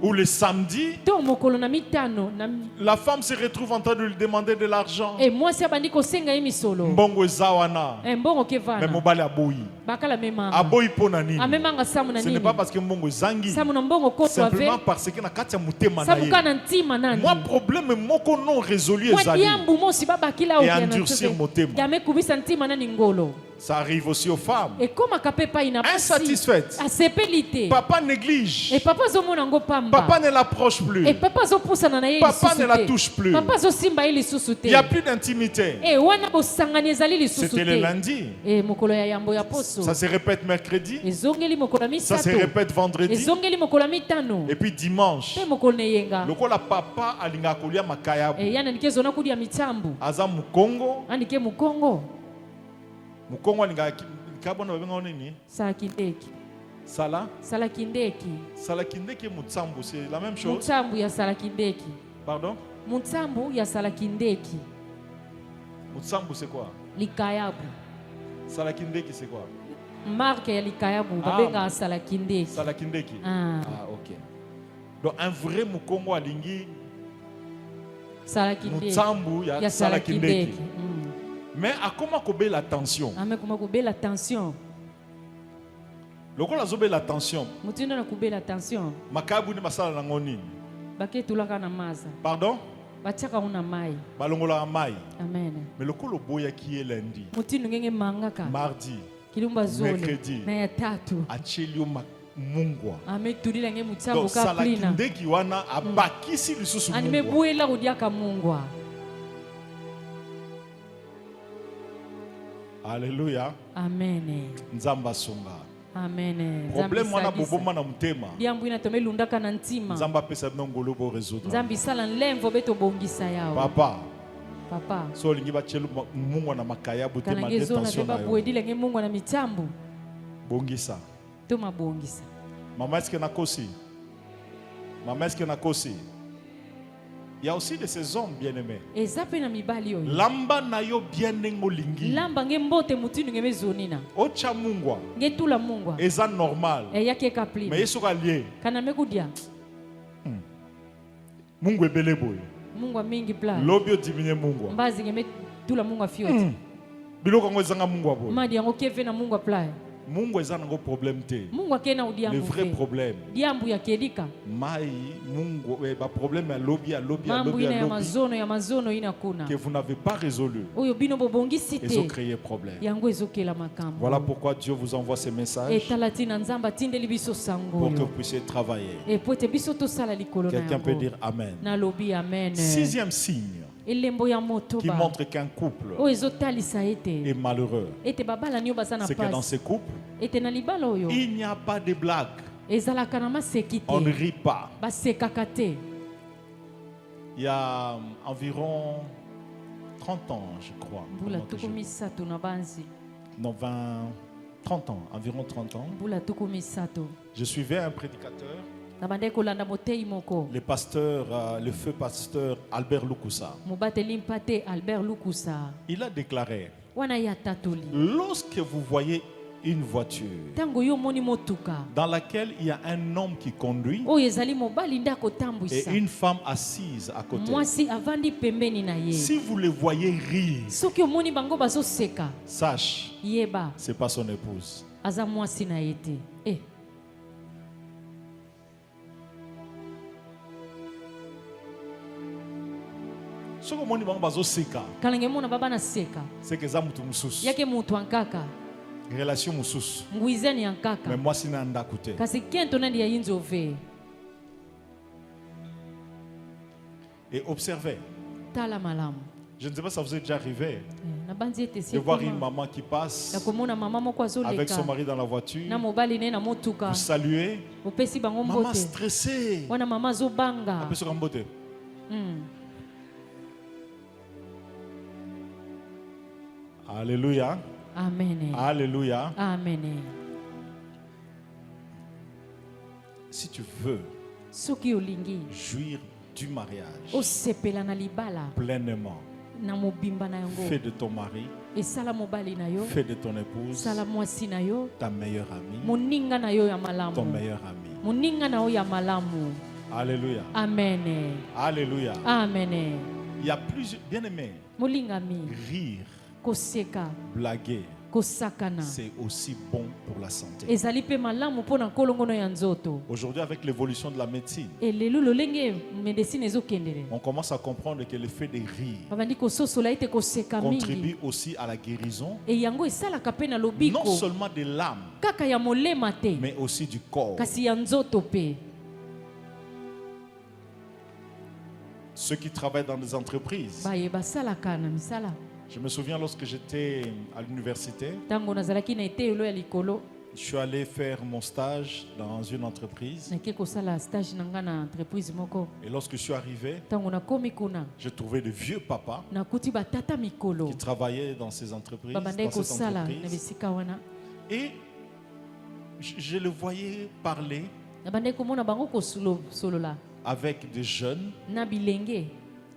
ou le samedi, to mokolo na mitano la femme se retrouve en train de lui demander de l'argent. mwasi abandi kosenga ye misolo Mbongo ezawana. mbongo ke Mais vana mobali aboyi. bakala memanga Aboyi pona nini? amemanga samu na Ce n'est nini pas parce que mbongo ezangi. samu na mbongo koto ave Simplement parce que na kati ya mutema na samu ye. ka na ntima nani Moi problème moko non résolu mwa ezali. diambu mosi babakila Et endurcir motema. yamekubisa ntima nani ngolo Ça arrive aussi aux femmes. ekomaka mpe epai na basi Insatisfaite. asepeli te Papa néglige. papa azomona yango pamba Papa ne l'approche plus. papa azopusana na ye Papa lisusu ne la te. touche plus. papa azosimba ye lisusu Il n'y a te plus d'intimité. wana bosangani ezali lisusu C'était le te lundi. mokolo ya yambo ya poso Ça se répète mercredi. ezongeli mokolo ya Ça se misato répète vendredi. ezongeli mokolo ya mitano Et puis dimanche. mpe mokolo na eyenga Lokola papa alinga kolia makayabu. yana ndike ezona kulia mitambu Aza mukongo. andike mukongo Mukongo alinga kabona babenga nini? sala kindeki Sala. sala kindeki Sala kindeki mutsambu, c'est la même chose. mutambu ya sala kindeki Pardon? mutambu ya sala kindeki Mutsambu c'est quoi? likayabu Sala kindeki c'est quoi? marke ya likayabu Ah. babenga sala kindeki Sala kindeki. Ah, Ah, ok. Donc un vrai mukongo alingi sala kindeki mutsambu ya ya sala sala kindeki. kindeki Mais à comment kobe la tension? amekoma kubela tension Lokola zobe la tension. mutindo na kubela tension Makabu ni masala na ngoni. baketulaka na maza Pardon? batiaka una mai Balongola mai. amen Mais lokolo boya qui est lundi, mutindo ngenge mangaka mardi, kilumba zole Mercredi. na ya tatu achelio mungwa. ametulila nge mutambo Donc ka sala plina kindeki wana abakisi lisusu mungwa. animebuela kudiaka mungwa. Alléluia. Amen. Nzamba songa. Amen. Problème wana boboma na mutema. Diambu ina tomelundaka na ntima. Nzamba pesa ngolo bo résoudre. Nzambi sala nlemvo beto bongisa yao. Papa. So lingi ba chelu mungwa na makaya bute ma Kanangezo na détention beba na yo. buedile nge mungwa na mitambu. Bongisa. Toma bongisa. Mama est-ce que na kosi? Mama est-ce que na kosi? Il y a aussi de ces hommes bien-aimés. Ezape na mibali oyo. Lamba na yo bien ngolingi. Lamba nge mbote mutinu nge mezonina. Ocha mungwa. Nge tula mungwa. Eza normal. Yake kapli. Mais yeso kalié. Kana mekudia. Mungu ebele boy. Mungwa mingi pla. Lobio diminue mungwa. Mbazi nge tula mungwa fioti. Biloko ngo ezanga mungwa boy. Madi yango keve na mungwa pla. Mungu eza nango problème te. Mungu akena Le udiambu vrai fe. problème. Diambu ya kedika. Mai Mungu ba problème ya lobby Mambu ina ya mazono ina kuna. que vous n'avez pas résolu. Oyo bino bobongisi Ils ont te. créé problème. Yango ezokela makambo. Voilà pourquoi Dieu vous envoie ces messages Etalati na nzamba tindeli biso sango. pour que vous puissiez travailler. Et po te biso to sala likolo na Quelqu'un peut yango. dire Amen. Na lobi amen. Sixième signe Elembo ya moto qui ba. montre qu'un couple Oyo ezotalisa ete. est malheureux, Ete babala nyo baza na c'est que dans pasi. ces couples, Ete na libala oyo. il n'y a pas de blague. Ezalaka na maseki On ne te. rit pas. Basekaka te. Il y a environ 30 ans, je crois. Mbula Comment que tuku je- misato na banzi. Non, 30 ans, environ 30 ans. Mbula tuku misato. Je suivais un prédicateur, Na bande kolanda motei moko. le pasteur, le feu pasteur Albert Lukusa. Mobateli mpate Albert Lukusa. Il a déclaré, Wana ya tatoli. lorsque vous voyez une voiture Tango yo moni motuka. dans laquelle il y a un homme qui conduit Oyo ezali mobali nde et akotambwisa. une femme assise à côté, Mwasi avandi pembeni na ye. si vous le voyez rire, Soki omoni bango bazoseka. sache, Yeba c'est pas son épouse. aza mwasi na ye te. Eh. Ce que mon bango bazo seka, Kalange mona baba na seka. c'est que ça mutu mususu, Yake mutu ankaka. relation mususu. Nguizeni ankaka. Mais moi si nanda koute. Kasi kento nandi ya yinzo ve. Et observez. Tala malamu. Je ne sais pas si ça vous est déjà arrivé Na banzi ete de si voir koma. une maman qui passe Na komona mama moko avec son azoleka. mari dans la voiture, Na mobali ne na motuka. vous saluez, Opesi bango maman mbote. stressée. Wana mama azobanga. Après ce qu'on botte. Mm. Alléluia. Amen. Alléluia. Amen. Si tu veux Soki olingi jouir du mariage osepela na libala pleinement, na mobimba na yango. fais de ton mari, Esala mobali na yo. fais de ton épouse Sala mwasi na yo. ta meilleure amie, Moninga na yo ya ton malamu. meilleur ami. Moninga na yo ya malamu. Alléluia. Amen. Alléluia. Amen. Il y a plusieurs bien-aimés. Molingami Rire, koseka blaguer, kosakana. c'est aussi bon pour la santé. Ezali pe malamu pona kolongono ya nzoto. Aujourd'hui, avec l'évolution de la médecine, Elelo lolenge medecine ezokendele. on commence à comprendre que le fait de rire Babandi kososola ete koseka mingi. contribue aussi à la guérison, E yango esalaka pe na non lobiko. seulement de l'âme, Kaka ya molema te. mais aussi du corps. Kasi ya nzoto pe. Ceux qui travaillent dans des entreprises. Baye basalaka na misala. Je me souviens lorsque j'étais à l'université, Tango nazalaki na etelo ya likolo. je suis allé faire mon stage dans une entreprise. Nake kosala stage na nga na entreprise moko. Et lorsque je suis arrivé, Tango nakomi kuna. j'ai trouvé de vieux papas Nakuti batata mikolo. qui travaillaient dans ces entreprises, Babandai dans cette kosala na entreprise. bisika wana. Et je le voyais parler Nabandai komona bango kosolola avec des jeunes na bilenge.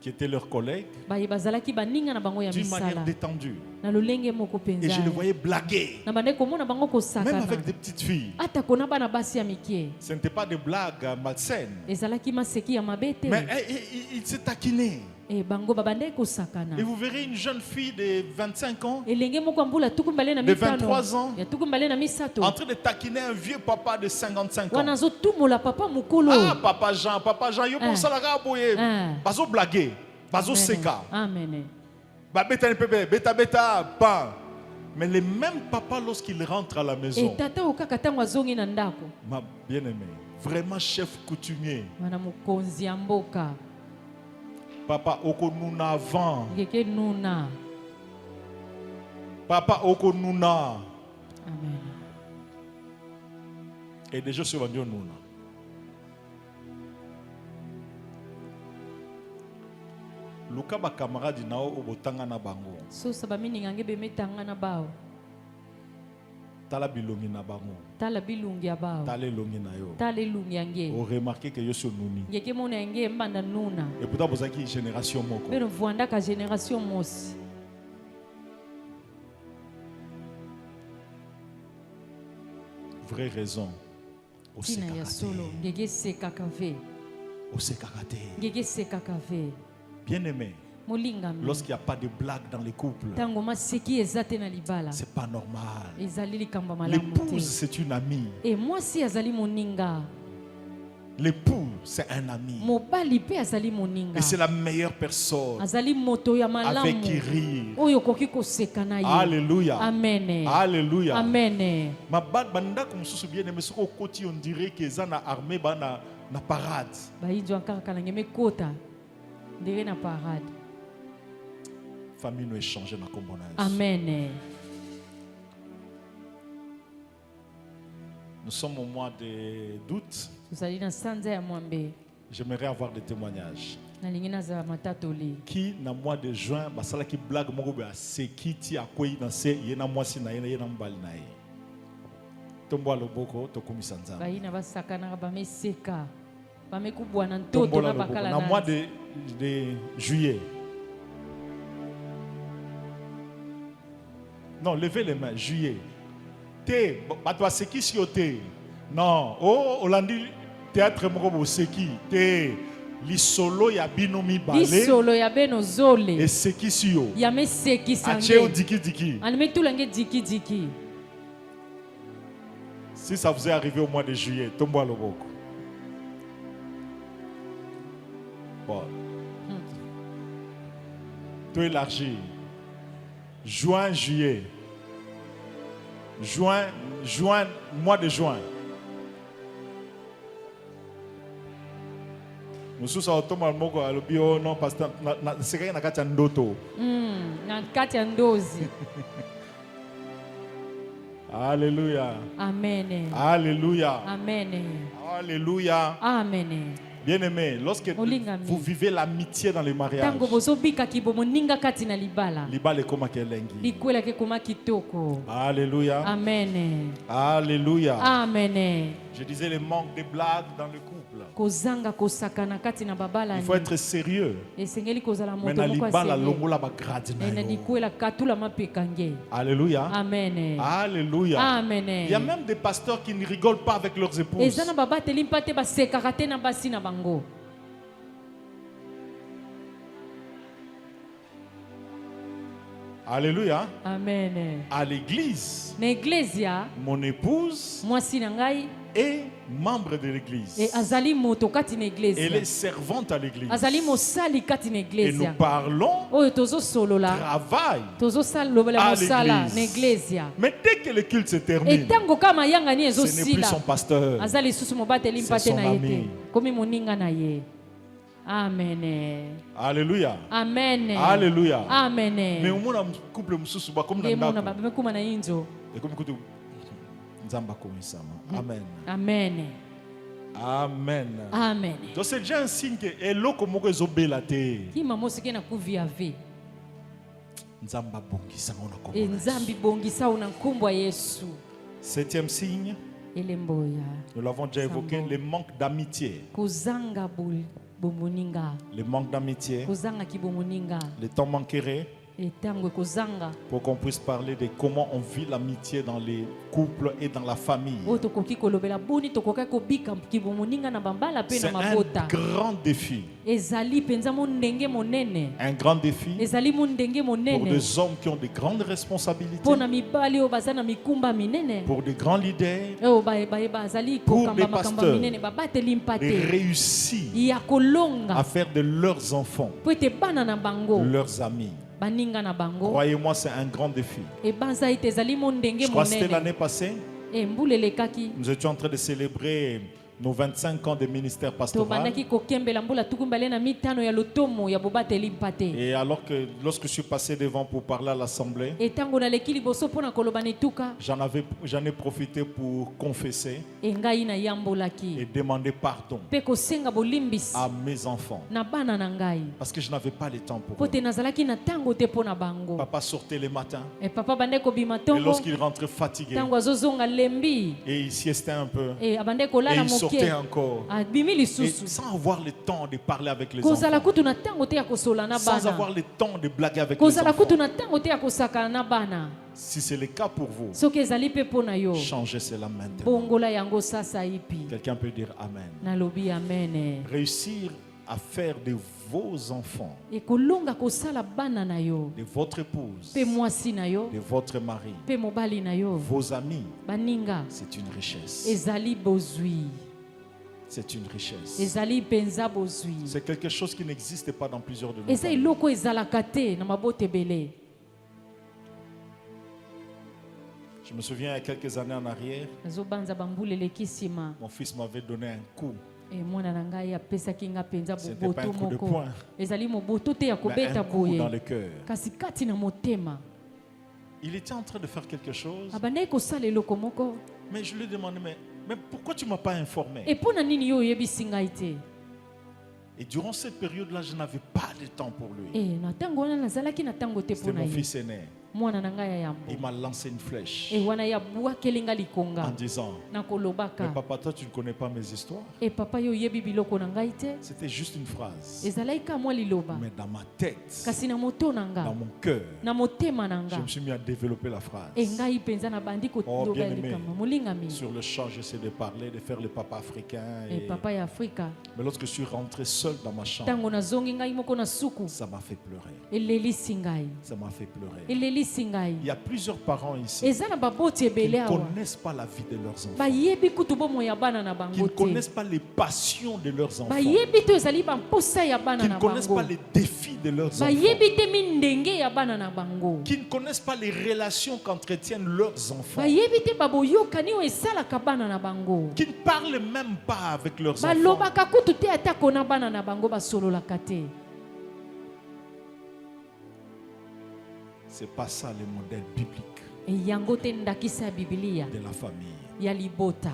qui étaient leurs collègues Baye bazalaki baninga na bango ya d'une manière misala. détendue. Na lolenge moko Et penza. je les voyais blaguer, Nabandai komona bango même kosakana. avec des petites filles. Ata kona bana basi ya mikie. Ce n'était pas des blagues malsaines, Ezalaki maseki ya mabete. mais ils se taquinaient. E bango babandai kosakana. Et vous verrez une jeune fille de 25 ans Elenge moko mbula tukumbale na de mitano. 23 ans Ya tukumbale na misato. en train de taquiner un vieux papa de 55 Wana ans. zotumola papa mukolo. Ah, Papa Jean, yo pour ça la boye. Ah. Bazo blaguer, bazo seka. Amen. Ba beta ni pepe, beta, pan. Mais les mêmes papas, lorsqu'ils rentrent à la E maison, tata okaka tango azongi na ndako. ma bien-aimée, vraiment chef coutumier, Wana mokonzi ya mboka. papa okonuna avant, Ngeke nuna. papa okonuna, Amen. et déjà sur Vandio Nuna. Luka ba camarade nao obotanga na bango, So sabamini ngange bemetanga na bao. tala bilongi na bango, Tala bilungi ya bao. tala elongi na yo. Tala ilungi yange. O remarqué que yo sur nuni. Ngeke mona yange mbanda nuna. Et pourtant vous avez une génération moko. Beno vuanda ka generation mosi. Vraie raison. Tina ya solo. Ngeke seka kave. Osekakate. Ngeke seka kave. Bien-aimé, molingami lorsqu'il n'y a pas de blague dans les couples, tango maseki eza te na libala c'est pas normal. ezali likambo malamu L'épouse, te c'est une amie. e mwasi azali moninga L'époux, c'est un ami. mobali mpe azali moninga Et c'est la meilleure personne azali moto ya avec qui malamu rire. oyo okoki koseka na ye Alléluia. amen Alléluia. amen Ma banda comme sous bien mais ce côté on dirait que ça na armée na parade. bayinzo kaka na ngeme kota ndenge na parade Famille nous échanger na kombonage. amen. Nous sommes au mois d'août. tozali na sanza ya mwambe J'aimerais avoir des témoignages. nalingi nazala matatoli Qui na mois de juin basala ki blague moko ba sekiti akoyi na se yena mwasi na yena mbali na ye. Tombo loboko tokomisa nzambe. bayina basakanaka bameseka bamekubwana ntoto Tombo na loboko bakala na mois na de juillet. Non, levez les mains, juillet. Te, batwa seki si te. Non, oh, Olandi théâtre moko seki. Te, li solo ya binomi balé. lisolo ya beno Et zole seki si yo. ya mesekisa Ache o nge diki diki. animetulange dikidiki Si ça vous est arrivé au mois de juillet, tombo à loboko. Bon. Tout élargi. Juin, juillet. Juin, mois de juin. Mususu automa moko alobi oh non pasteur na sekaya na kati ya ndoto. na kati ya ndozi Alléluia. amene Alléluia. amene Alléluia. amene. Bien-aimé, lorsque Olingami. vous vivez l'amitié dans les mariages, ntango bozobikaki bomoninga kati na libala libale koma kelengi. likwelaki koma kitoko Alléluia. amene Alléluia. amene. Je disais le manque de blagues dans le couple. kozanga kosakana kati na Il babalani faut être sérieux. esengeli kozala Mais moto na moko libala asenge longola ba grade na na yo. likwela katula mapeka nge Alléluia. amene Alléluia. amene. Il y a même des pasteurs qui ne rigolent pas avec leurs épouses. eza na babateli mpa te basekaka te na basi na bango Alléluia. amene. À l'église, na eglezia mon épouse mwasi na ngai est membre de l'église. azali moto kati na Elle eglezia est servante à l'église. azali mosali kati na Et nous eglezia parlons oyo tozosolola travail. tozosalobela À mosala l'église. na eglezia Mais dès que le culte se termine, etango kama mayangani ce n'est plus ezosila son pasteur. aza lisusu mobateli mpa C'est te son na ye te ami. komi moninga na ye amene Alléluia. amene Alléluia. Mais amene. au moins, couple mususu ba comme ye mona ndako. babemekuma na inzo Et comme kutu nzamba komisama. Amen. amene Amen. amene. Donc c'est déjà un signe que eloko moko ezobela te. kima mosike na kuviave Nzamba bongisa ngona e komona. nzambi bongisa una nkumbu ya yesu Septième signe, elembo ya nous l'avons déjà évoqué, Sambo. le manque d'amitié. kozanga bomoninga Le manque d'amitié. kozanga kibomoninga Le temps manquerait etango ekozanga pour qu'on puisse parler de comment on vit l'amitié dans les couples et dans la famille. oyo tokoki kolobela boni tokoki kobika kibomoninga na bambala mpe C'est na un mabota grand défi. ezali mpenza mondenge monene Un grand défi ezali mondenge pour monene des hommes qui ont de grandes responsabilités, mpo na mibali oyo baza na mikumba minene pour de grands leaders, oyo bazali Pour kokamba des makambo pasteurs. minene babateli mpa de te réussir ya à kolonga faire de leurs enfants mpo ete bana na bango leurs amis. baninga na bango Croyez-moi, c'est un grand défi. ebanza ete ezali mondenge Je crois que c'était monene l'année passée. mbula elekaki Nous étions en train de célébrer nos 25 ans de ministère pastoral. tobandaki kokembela mbula tuku mbale na mitano ya lotomo ya bobateli mpa te Et alors que lorsque je suis passé devant pour parler à l'assemblée, etango naleki liboso mpo na koloba na etuka j'en ai profité pour confesser engai et nayambolaki demander pardon mpe kosenga bolimbisi à mes enfants. na bana na ngai Parce que je n'avais pas le temps pour mpo eux. te nazalaki na ntango te mpo na bango Papa sortait le matin papa bandeki kobima et ntongo lorsqu'il rentrait fatigué, ntango azozonga lembi et il siestait un peu, abandeki et kolala il sortait moke encore. abimi Et lisusu sans avoir le temps de parler avec les kozala enfants, kutu na ntango te ya kosola na sans bana avoir le temps de blaguer avec les kozala kutu enfants. na ntango te ya kosakana na bana Si c'est le cas pour vous, soki ezali mpe mpo na yo changez cela maintenant. bongola yango sasa ipi Quelqu'un peut dire Amen. nalobi amene Réussir à faire de vos enfants, ekolonga kosala bana na yo de votre épouse, pe mwasi na yo de votre mari, pe mobali na yo vos amis, baninga c'est une richesse. ezali bozwi C'est une richesse. ezali penza bozwi C'est quelque chose qui n'existe pas dans plusieurs de nos eza familles. eloko ezalaka te na mabota ebele. Je me souviens, il y a quelques années en arrière, nazobanza bambula eleki nsima mon fils m'avait donné un coup. mwana na ngai apesaki nga mpenza C'était pas un boboto coup de moko poing, ezali moboto te ya mais kobeta un coup dans boye le cœur. kasi kati na motema Il était en train de faire quelque chose, abandaki kosala eloko moko mais je lui ai demandé, mais pourquoi tu ne m'as pas informé? e mpo na nini yo oyebisi ngai te. Et durant cette période-là, je n'avais pas de temps pour lui. na ntango wana nazalaki na ntango te C'était mpo na mon ye fils aîné. mwana na ngai ya yambo Il m'a lancé une flèche wana yabwakeli nga likonga en disant, na kolobaka mais papa, toi, tu ne connais pas mes histoires. papa yo oyebi biloko na ngai te. C'était juste une phrase. ezalaki ka mwa liloba Mais dans ma tête, kasi na moto na nga dans mon cœur, na motema na nga je me suis mis à développer la phrase. ngai mpenza na bandi koloba bien-aimé. likambo molingami Sur le champ, j'essaie de parler, de faire le papa africain. Et... papa ya afrika Mais lorsque je suis rentré seul dans ma chambre, ntango nazongi ngai moko na suku ça m'a fait pleurer. elelisi ngai Ça m'a fait pleurer. elelisi ngai Il y a plusieurs parents ici eza na baboti qui ebele ne awa connaissent pas la vie de leurs enfants, bayebi kutu bomoi ya bana na qui bango ne te connaissent pas les passions de leurs enfants, bayebi te ezali bamposa ya bana qui na ne connaissent bango pas les défis de leurs enfants, bayebi te mindenge ya bana na bango qui ne connaissent pas les relations qu'entretiennent leurs enfants, bayebi te baboyokani oyo esalaka bana na bango qui ne parlent même pas avec leurs enfants. balobaka kutu te atako na bana na bango basololaka te. C'est pas ça le modèle biblique yango te ndakisa ya bibilia de la famille. ya libota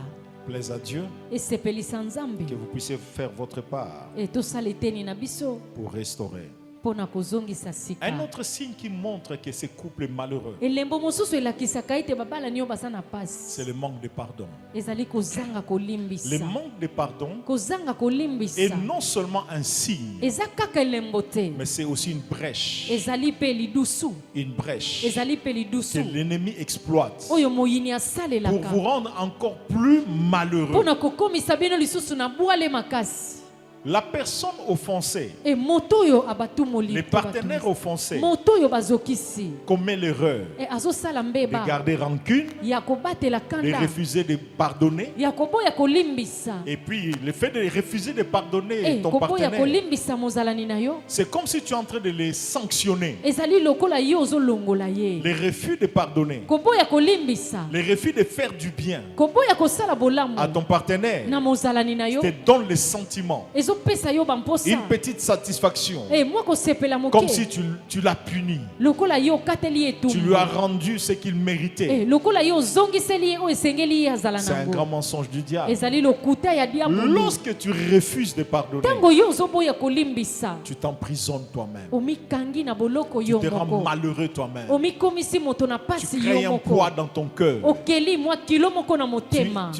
Plaise à Dieu esepelisa nzambe que vous puissiez faire votre part tosala eteni na biso pour restaurer. mpo na kozongisa Un sika. autre signe qui montre que ce couple est malheureux, elembo mosusu elakisaka ete babalani oyo baza na c'est pasi le manque de pardon. ezali kozanga Le kolimbisa manque de pardon kozanga est kolimbisa non seulement un signe, eza kaka elembo te mais c'est aussi une brèche. ezali mpe lidusu Une brèche ezali mpe que lidusu l'ennemi exploite oyo moyini pour asalelaka vous rendre encore plus mpo malheureux. na kokomisa bino lisusu na bwale makasi. La personne offensée, moto oyo abatumoli les partenaires offensés, moto oyo bazokisi commet l'erreur azosala de mbeba garder rancune, ya kobatela de kanda refuser de pardonner. ya koboya kolimbisa Et puis, le fait de refuser de pardonner ton koboya partenaire, kolimbisa mozalani na yo c'est comme si tu es en train de les sanctionner. ezali lokola ye ozolongola ye Les refus de pardonner, koboya kolimbisa les refus de faire du bien koboya kosala bolamu à ton partenaire na mozalani na yo te donne le sentiment, ezopesa yo bamposa une petite satisfaction, mwa kosepela comme moke si tu l'as puni. lokola ye okateli ye Tu lui as etumbu rendu ce qu'il méritait. lokola ye ozongiseli ye oyo esengeli ye azala C'est un grand nango mensonge du diable. ezali lokuta ya diabolo. Lorsque tu refuses de pardonner, ntango yo ozoboya kolimbisa tu t'emprisonnes toi-même. omikangi na boloko Tu yo te rends moko malheureux toi-même. omikomisi moto na Tu pasi crées yo un moko poids dans ton cœur. okeli mwa kilo moko na Tu, motema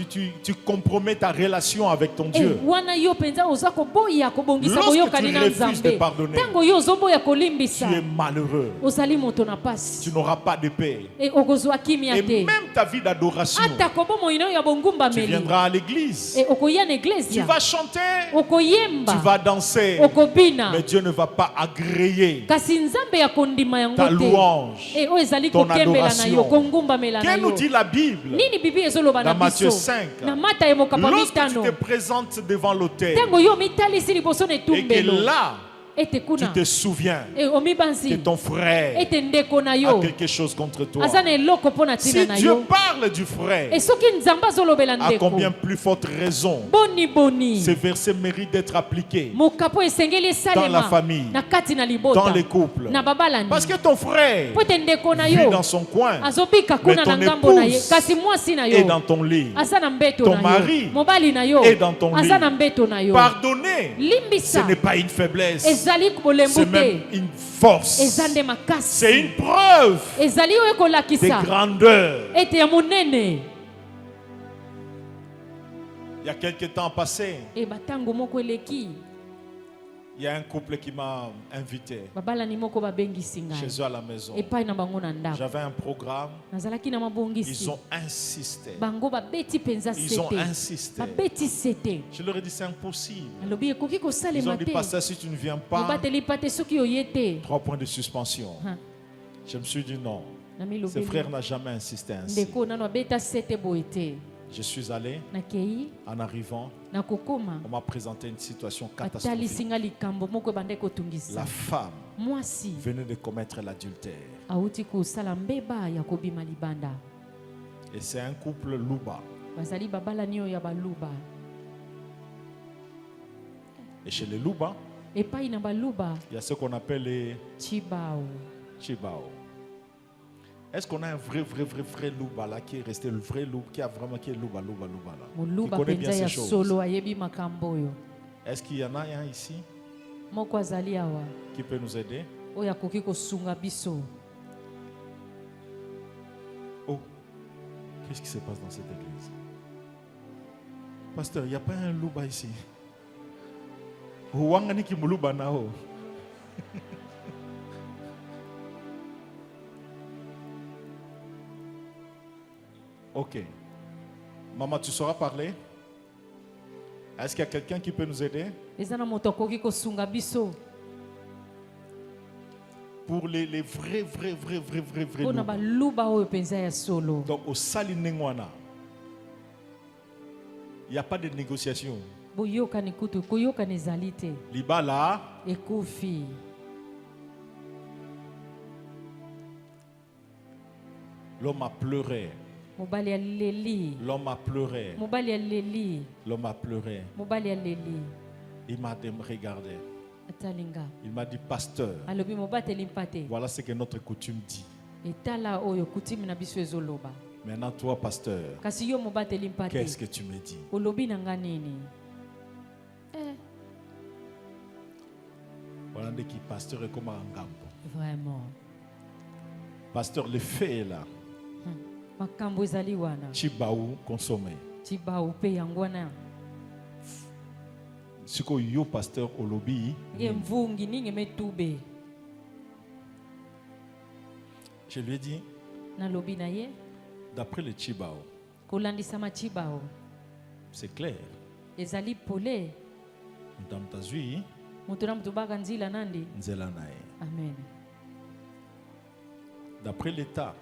tu compromets ta relation avec ton Dieu. wana yo mpenza oza koboya kobongisa Lorsque boyokani tu na refuses de nzambe pardonner, ntango yo ozoboya Tu kolimbisa es malheureux. ozali moto na Tu pasi n'auras pas de paix. okozwa kimia Et te même ta vie d'adoration, ata kobomoi na yo ya tu bongumbameli viendras à l'église. okoya na Tu eglesia vas chanter, okoyemba tu vas danser. okobina Mais Dieu ne va pas agréer kasi nzambe ya kondima yango ta te louange. oyo ezali ton kokembela na yo adoration. kongumbamela na Qu'est-ce nous yo dit la Bible? nini bibi ezoloba na Dans Matthieu biso 5, na mata ya mokapa lorsque tu mitano te présentes devant l'autel ntango yo mitalisi liboso na et que etumbelo là, ete tu kuna te souviens que omibanzi ton frère ete ndeko na a yo quelque chose contre toi. aza na eloko mpo na ntina Si na Dieu yo parle du frère, soki nzambe azolobela à ndeko combien plus forte raison boni ce verset mérite d'être appliqué mokapo esengeli dans la esalema famille, na kati na dans libota les couples. na babalani Parce que ton frère po ete ndeko na vit yo dans son coin azobika kuna Mais na ton ngambo na ye épouse kasi mwasi na et yo dans ton lit. aza na mbeto Ton na mari yo mobali na yo est dans ton lit. aza na mbeto na yo Pardonner, ce limbisa n'est pas une faiblesse, ezali bolembu c'est te même une force. eza nde C'est makasi une preuve ezali oyo de ekolakisa grandeur. ete ya monene Il y a quelques temps passé, batango moko eleki Il y a un couple qui m'a invité babalani moko babengisi ngai chez eux à la maison. epai na bango na ndako. J'avais un programme. Nazalaki na Ils mabongisi ont insisté. bango babeti penza Ils ont sete insisté. babeti sete Je leur ai dit c'est impossible. alobi ekoki Ils ont kosalema dit te pasteur, si tu ne viens pas, mobateli pa te soki oye te 3 points de suspension. Ha, Je me suis dit non. nami Ce frère lobeli n'a jamais insisté ainsi. ndeko nano abeta sete boye te. Je suis allé, Nakei en arrivant, nakokoma on m'a présenté une situation catastrophique. atalisi nga likambo moko ebanda La ekotungisa femme mwasi venait de commettre l'adultère. auti kosala mbeba ya kobima libanda. Et c'est un couple louba. Bazali babalani oyo ya baluba Et chez les louba, epai na baluba il y a ce qu'on appelle les chibao. chibao. Est-ce qu'on a un vrai louba là qui est resté le vrai loup, qui a vraiment qui est louba là, qui Moluba connaît bien penza ya ces choses? solo ayebi makambo oyo. Est-ce qu'il y en a un ici Moko azali awa qui peut nous aider? oyo akoki kosunga biso. Oh, qu'est-ce qui se passe dans cette église? Pasteur, il n'y a pas un louba ici. Wangani ki muluba nao. Ok. Maman, tu sauras parler? Est-ce qu'il y a quelqu'un qui peut nous aider? Eza na moto akoki kosunga biso Pour les vrais mpona loups. baluba oyo penza ya solo. Donc au Salinengwana, il n'y a pas de négociation. Boyokani kutu koyokana ezali te Libala, ekufi. l'homme a pleuré. Mobali aleli L'homme a pleuré. mobali aleli L'homme a pleuré. mobali aleli Il m'a regardé. atalinga Il m'a dit, pasteur, alobi mobateli mpate voilà ce que notre coutume dit. etala oyo kutimi na biso ezoloba. Maintenant, toi, pasteur, Kasi yo mobateli mpate qu'est-ce que tu me dis? olobi na nga nini? Voilà qui pasteur est comme un gambo. Vraiment Pasteur, le fait est là. makambo ezali wana Chibaou consommé. tibau mpe yango wana Ce que yo pasteur au lobby, ye mvungi ningi metube je lui ai dit, nalobi na ye d'après le Chibao, kolandisama tibao c'est clair. ezali pole Madame Tazui, moto na moto baka nzila nandi. Nzela nae. Amen. D'après l'État,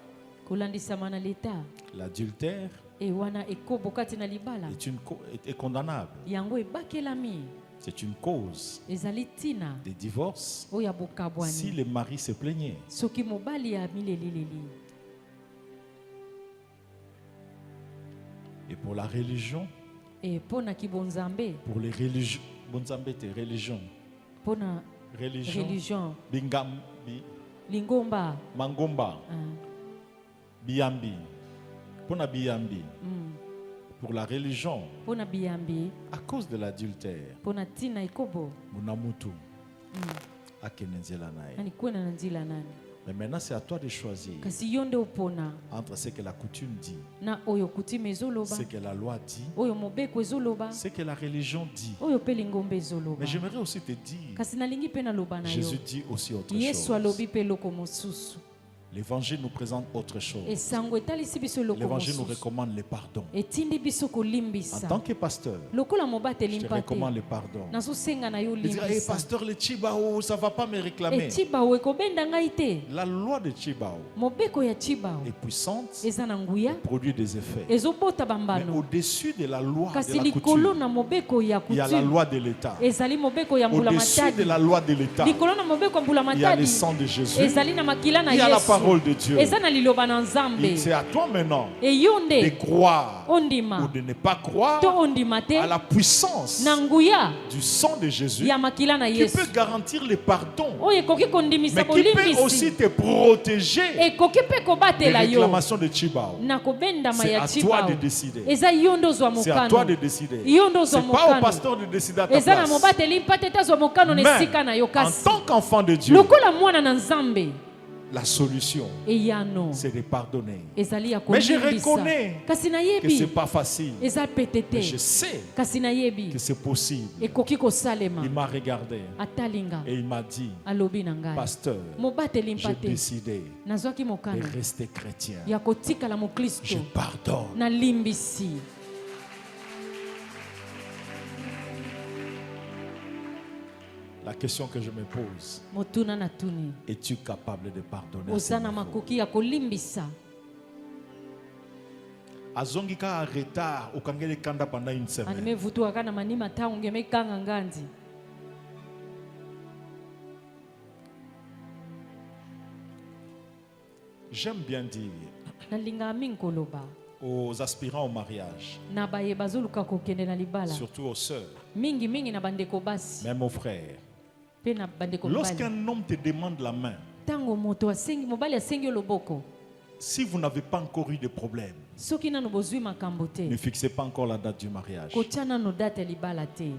Kolandisama na leta l'adultère e wana ekobo kati na libala est condamnable. yango ebakelami C'est une cause ezali tina de divorce oyo ya bokabwani si le mari se plaignait. soki mobali ya milelileli. Et pour la religion, E mpona kibonzambe pour les religions, bonzambete, religion, mpona religion lingomba mangomba, biambi, pour la biambi, pour la religion, mpona biyambi à cause de l'adultère, mpona tina ekobo munamutu, akenenzela nae. nani kwena na nzila nani. Mais maintenant, c'est à toi de choisir Kasi yo nde opona entre ce que la coutume dit, na oyo kutime ezoloba ce que la loi dit, oyo mobeko ezoloba ce que la religion dit. oyo mpe lingomba ezoloba. Mais j'aimerais aussi te dire, Kasi nalingi mpe naloba na yo Jésus dit aussi autre yesu chose. alobi mpe eloko mosusu. L'évangile nous présente autre chose. Esango etalisi biso eloko L'évangile nous mosusu recommande le pardon. etindi biso En kolimbisa. tant que pasteur, Lokola mobateli je te mpate recommande le pardon. nazosenga na yo Il dira, hey, limbisa. pasteur, le Chibao, ça ne va pas me réclamer. Chibao ekobenda ngai te. La loi de Chibao Mobeko ya Chibao est puissante, eza na nguya produit des effets. ezobota Mais bambano. au-dessus de la loi Kasi de la likolo coutume, na mobeko ya il y a la coutume loi de l'État. ezali mobeko ya mbula Au-dessus de matadi. la loi de l'État, Likolo na mobeko ya mbula il y a le matadi sang de Jésus. ezali na makila na Il y a la Yesu. parole de Dieu. Eza na liloba na Nzambe. C'est à toi maintenant E yo de nde croire ondima ou de ne pas croire to ondima te à la puissance na nguya du sang de Jésus ya makila na qui Yesu. peut garantir le pardon, Oyo ekoki kondimisa mais qui peut aussi kolimbisi. te protéger Ekoki mpe des kobatela yo réclamations de Chibao. na kobendama C'est ya à toi Chibao. de décider. Eza yo nde ozwa C'est à toi de mokano. décider. Yo nde ozwa C'est pas au mokano. pasteur de décider à ta Eza na place. mobateli mpate te azwa mokano na Mais esika na yo en kasi. tant qu'enfant de Dieu, Lokola mwana na Nzambe la solution, eyano c'est de pardonner. ezali ya Mais je kolimbisa. reconnais Kasi que nayebi ce n'est pas facile. eza petete Mais je sais kasi nayebi que c'est possible. ekoki kosalema. Il m'a regardé Atalinga et il m'a dit, alobi na ngai pasteur, mobateli j'ai mpate décidé nazwaki de mokano rester chrétien. ya kotikala Je mokristo pardonne. nalimbisi. La question que je me pose, motuna na tuni es-tu capable de pardonner à ce oza na niveau? makoki ya kolimbisa. Azongika en retard, okangeli kanda pendant une semaine. animevutuaka na manima ntango ngemekanga ngandi. J'aime bien dire nalingaka mingi koloba aux aspirants au mariage, na baye bazoluka kokende na libala surtout aux sœurs, mingi na bandeko basi même aux frères. mpe na bandeko mibali. Lorsqu'un homme te demande la main, ntango moto asengi mobali asengi yo loboko, si vous n'avez pas encore eu de problème, soki nano bozwi makambo ne te fixez pas encore la date du mariage. kotia nano date ya libala te.